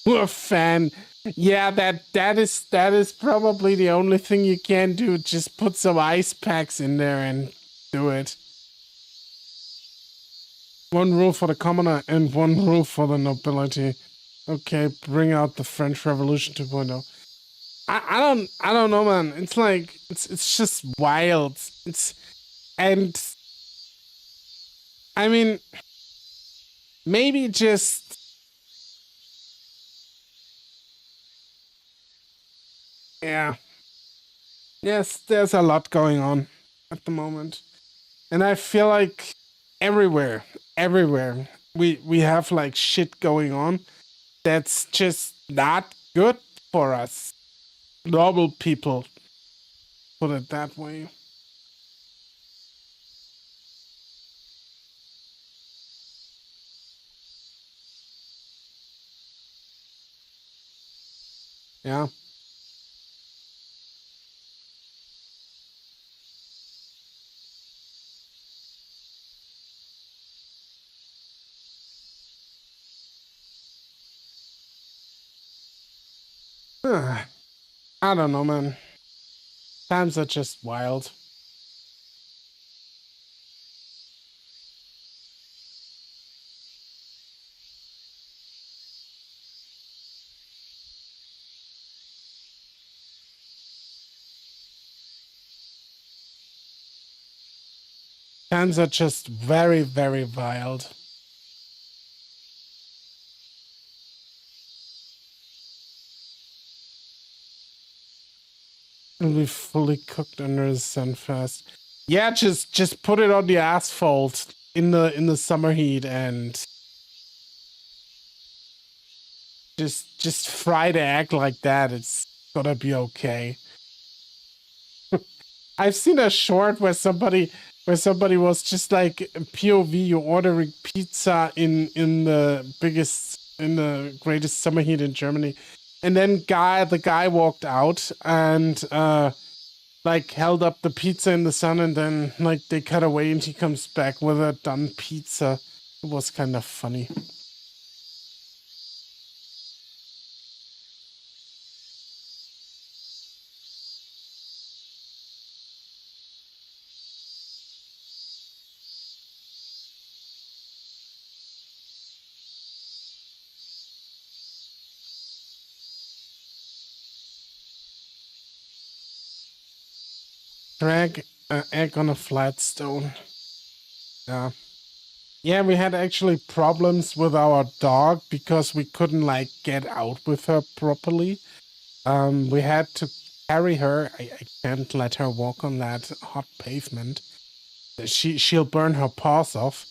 to a fan. Yeah, that is probably the only thing you can do. Just put some ice packs in there and do it. One rule for the commoner and one rule for the nobility. Okay, bring out the French Revolution 2.0. I don't know, man. It's like it's just wild. And I mean, maybe just yeah. Yes, there's a lot going on at the moment. And I feel like everywhere we have like shit going on that's just not good for us normal people, put it that way. Yeah. I don't know, man. Times are just wild. Times are just very, very wild. It'll be fully cooked under the sun fast. Yeah, just put it on the asphalt in the summer heat and just fry the egg like that. It's gonna be okay. I've seen a short where somebody was just like POV, you ordering pizza in the greatest summer heat in Germany, and then the guy walked out and like held up the pizza in the sun, and then like they cut away and he comes back with a done pizza. It was kind of funny. Drag an egg on a flat stone. Yeah. Yeah, we had actually problems with our dog because we couldn't like get out with her properly. We had to carry her. I can't let her walk on that hot pavement. She'll burn her paws off.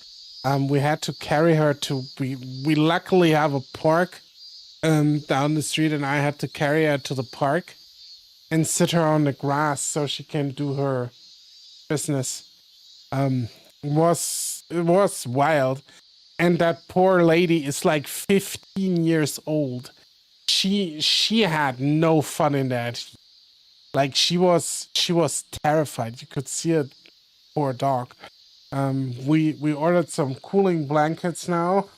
We had to carry her to we luckily have a park down the street, and I had to carry her to the park and sit her on the grass so she can do her business. It was wild. And that poor lady is like 15 years old. She had no fun in that. Like she was terrified. You could see it. Poor dog. We ordered some cooling blankets now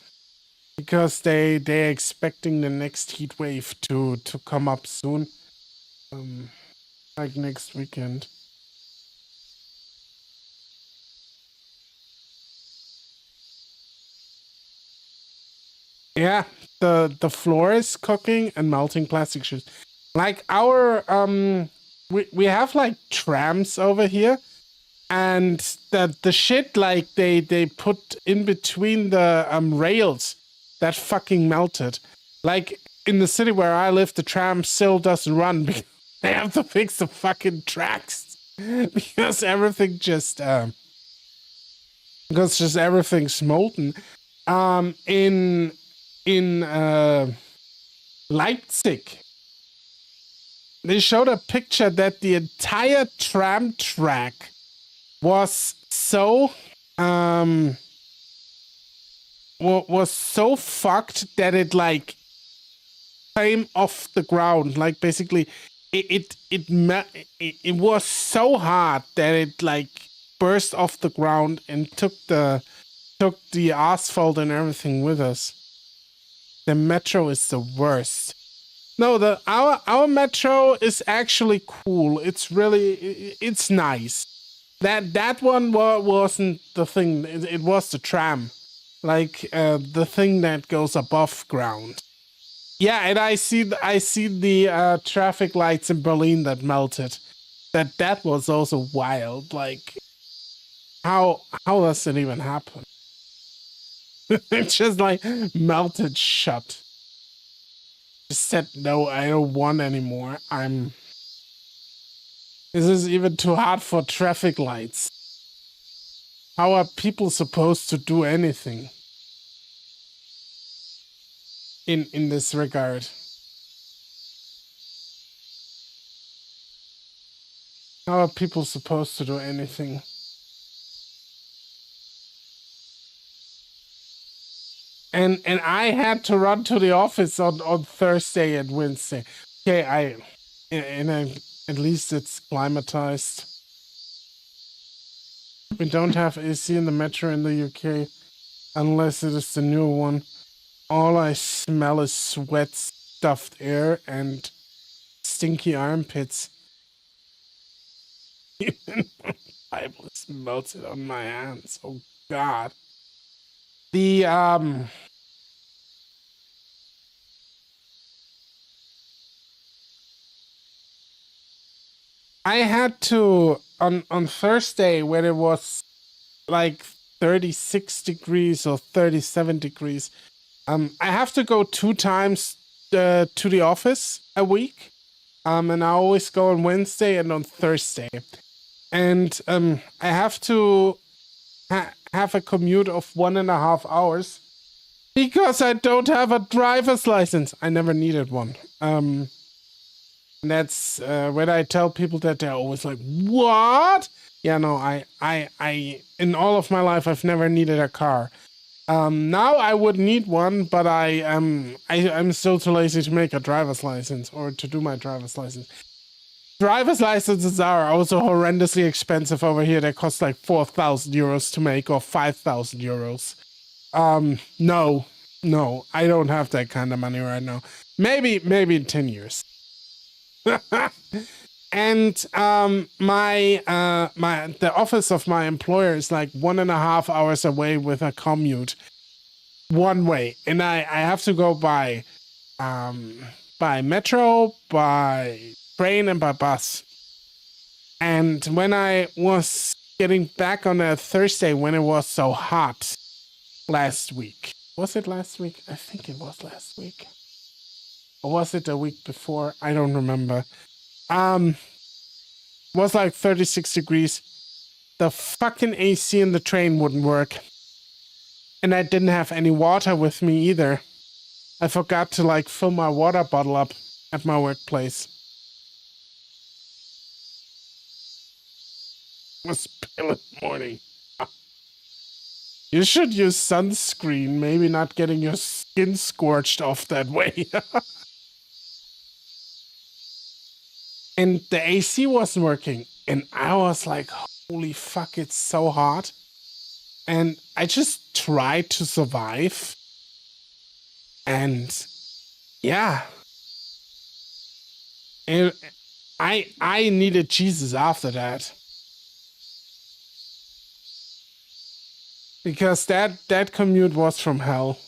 because they're expecting the next heat wave to come up soon. Like next weekend. Yeah, the floor is cooking and melting plastic shoes. Like our we have like trams over here, and the shit like they put in between the rails that fucking melted. Like in the city where I live, the tram still doesn't run because they have to fix the fucking tracks because everything just everything's molten. In Leipzig, they showed a picture that the entire tram track was so was so fucked that it like came off the ground. Like basically, it was so hard that it like burst off the ground and took the asphalt and everything with us. The metro is the worst. No, our metro is actually cool. It's really it's nice. That one wasn't the thing. It was the tram, like the thing that goes above ground. Yeah, and I see the traffic lights in Berlin that melted. That was also wild. Like how does it even happen? It's just like melted shut. Just said no, I don't want anymore. This is even too hard for traffic lights. How are people supposed to do anything in this regard? How are people supposed to do anything? And I had to run to the office on Thursday and Wednesday. Okay, at least it's climatized. We don't have AC in the metro in the UK, unless it is the new one. All I smell is sweat, stuffed air, and stinky armpits. Even my Bible is melted on my hands. Oh God. The I had to on Thursday when it was like 36 degrees or 37 degrees. I have to go 2 times to the office a week, And I always go on Wednesday and on Thursday. And I have to have a commute of 1.5 hours because I don't have a driver's license. I never needed one. That's when I tell people that, they're always like, "What?" Yeah, no, I in all of my life I've never needed a car. Now I would need one, but I'm still too lazy to make a driver's license or to do my driver's license. Driver's licenses are also horrendously expensive over here. They cost like 4,000 euros to make or 5,000 euros. No, I don't have that kind of money right now. Maybe in 10 years. And the office of my employer is like 1.5 hours away with a commute one way, and I have to go by metro, by train, and by bus. And when I was getting back on a Thursday when it was so hot last week, was it last week? I think it was last week. Or was it a week before? I don't remember. Was like 36 degrees. The fucking AC in the train wouldn't work. And I didn't have any water with me either. I forgot to like fill my water bottle up at my workplace. It was pale in the morning. You should use sunscreen, maybe not getting your skin scorched off that way. And the AC wasn't working. And I was like, holy fuck, it's so hot. And I just tried to survive. And yeah. And I needed Jesus after that. Because that commute was from hell.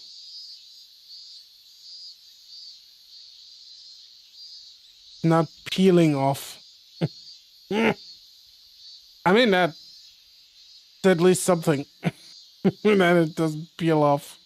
Not peeling off. I mean, that's at least something. That it doesn't peel off.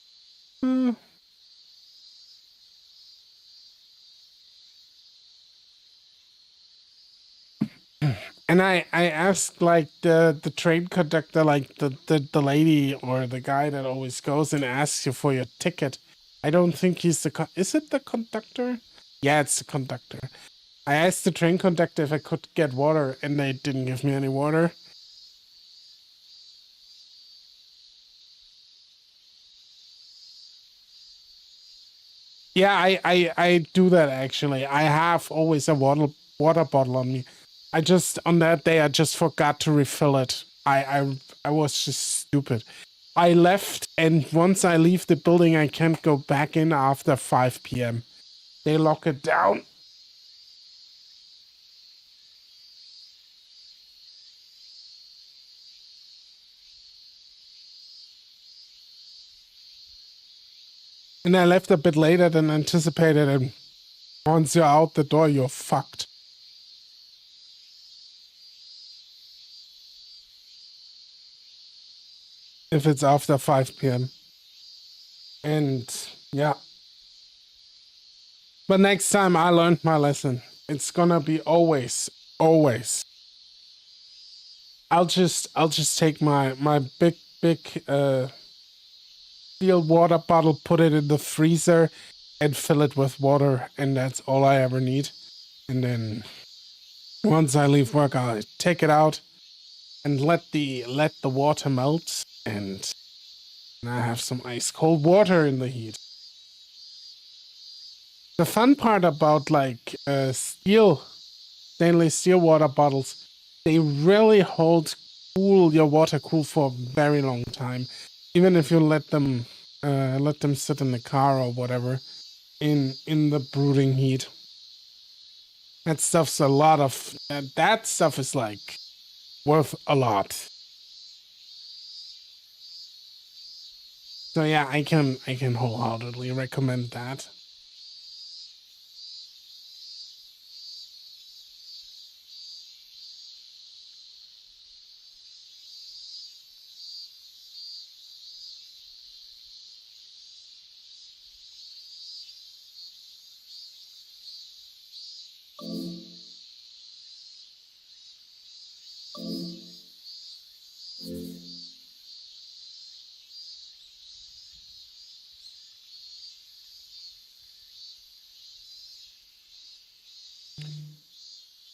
And I asked like the train conductor, like the lady or the guy that always goes and asks you for your ticket. I don't think he's is it the conductor? Yeah, it's the conductor. I asked the train conductor if I could get water, and they didn't give me any water. Yeah, I do that actually. I have always a water bottle on me. I just on that day I just forgot to refill it. I was just stupid. I left, and once I leave the building, I can't go back in after 5 p.m. They lock it down. And I left a bit later than anticipated, and once you're out the door, you're fucked. If it's after 5 p.m. And yeah. But next time I learned my lesson. It's gonna be always. I'll just take my big steel water bottle, put it in the freezer, and fill it with water, and that's all I ever need. And then once I leave work, I'll take it out and let the water melt, and I have some ice cold water in the heat. The fun part about like stainless steel water bottles, they really hold your water cool for a very long time, even if you let them sit in the car or whatever in the brooding heat. That stuff's a lot of that stuff is like worth a lot. So yeah, I can wholeheartedly recommend that.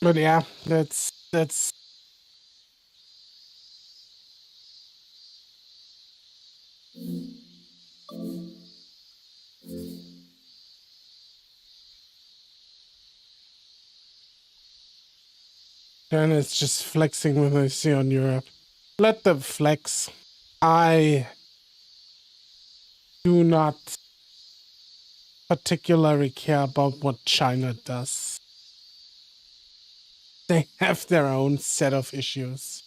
But yeah, that's then it's just flexing when I see on Europe. Let them flex. I do not particularly care about what China does. They have their own set of issues.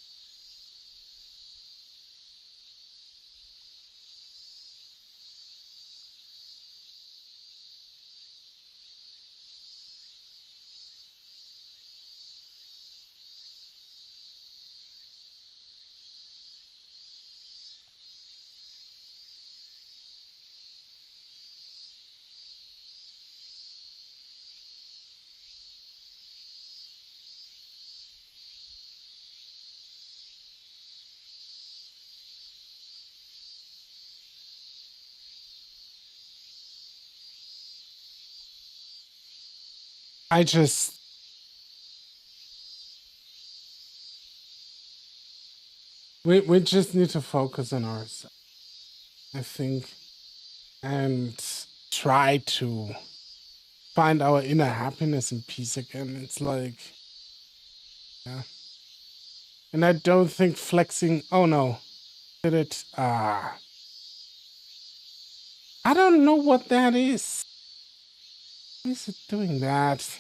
I just we just need to focus on ourselves, I think, and try to find our inner happiness and peace again. It's like, yeah. And I don't think flexing. Oh no, did it? I don't know what that is. Why is it doing that?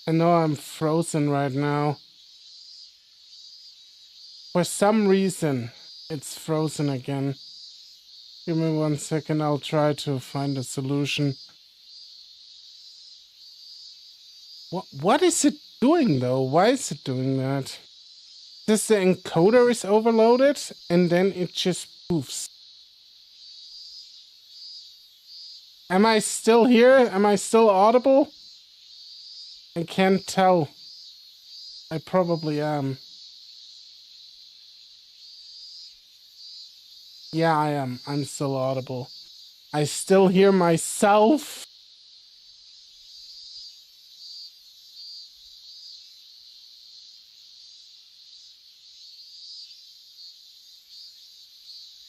I know I'm frozen right now. For some reason, it's frozen again. Give me 1 second, I'll try to find a solution. What is it doing though? Why is it doing that? This the encoder is overloaded and then it just poofs. Am I still here? Am I still audible? I can't tell. I probably am. Yeah, I am. I'm still audible. I still hear myself.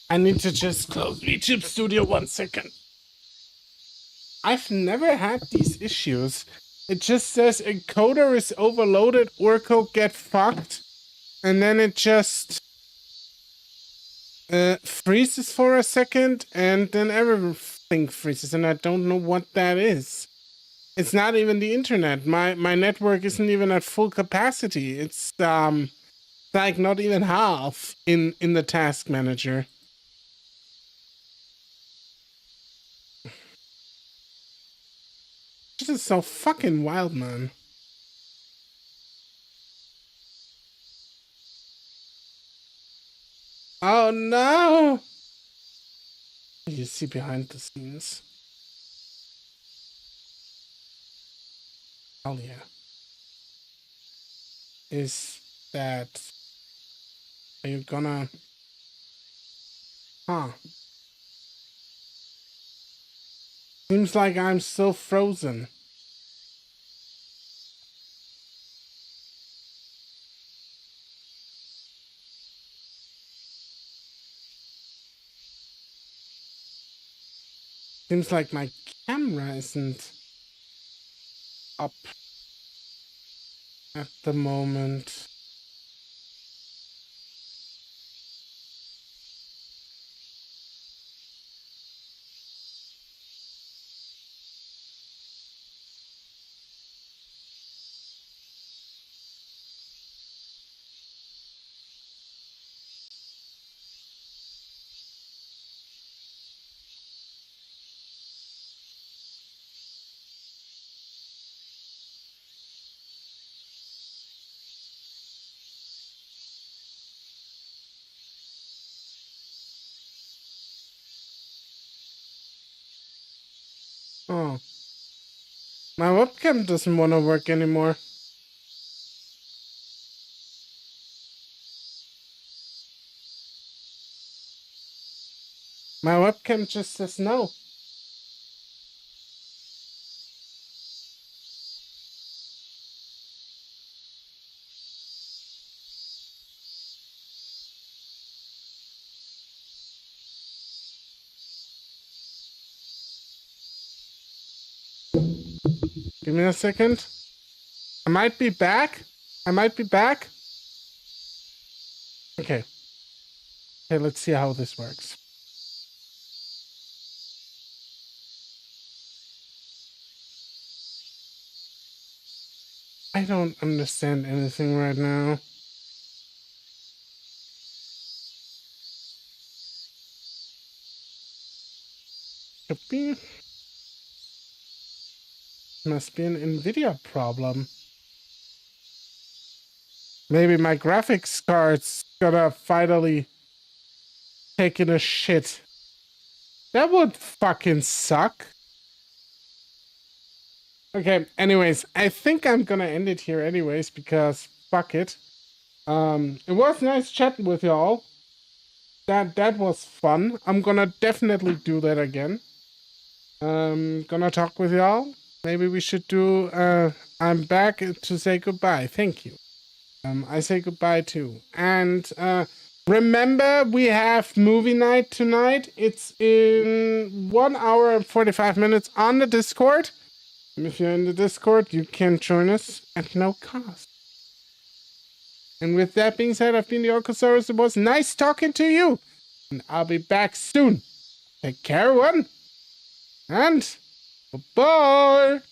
I need to just close VTube Studio 1 second. I've never had these issues. It just says encoder is overloaded, Orco get fucked, and then it just freezes for a second, and then everything freezes, and I don't know what that is. It's not even the internet. My network isn't even at full capacity. It's like not even half in the task manager. This is so fucking wild, man. Oh no! You see behind the scenes. Hell yeah. Is that... Are you gonna... Huh. Seems like I'm still frozen. Seems like my camera isn't up at the moment. Oh. My webcam doesn't want to work anymore. My webcam just says no. Give me a second. I might be back. Okay. Okay, let's see how this works. I don't understand anything right now. Could be. Must be an NVIDIA problem. Maybe my graphics card's gonna finally take in a shit. That would fucking suck. Okay, anyways, I think I'm gonna end it here anyways, because fuck it. It was nice chatting with y'all. That was fun. I'm gonna definitely do that again. Gonna talk with y'all. Maybe we should do I'm back to say goodbye. Thank you. I say goodbye too. And remember, we have movie night tonight. It's in 1 hour and 45 minutes on the Discord. And if you're in the Discord, you can join us at no cost. And with that being said, I've been TheOrcosaurus. It was nice talking to you. And I'll be back soon. Take care, everyone. And bye-bye.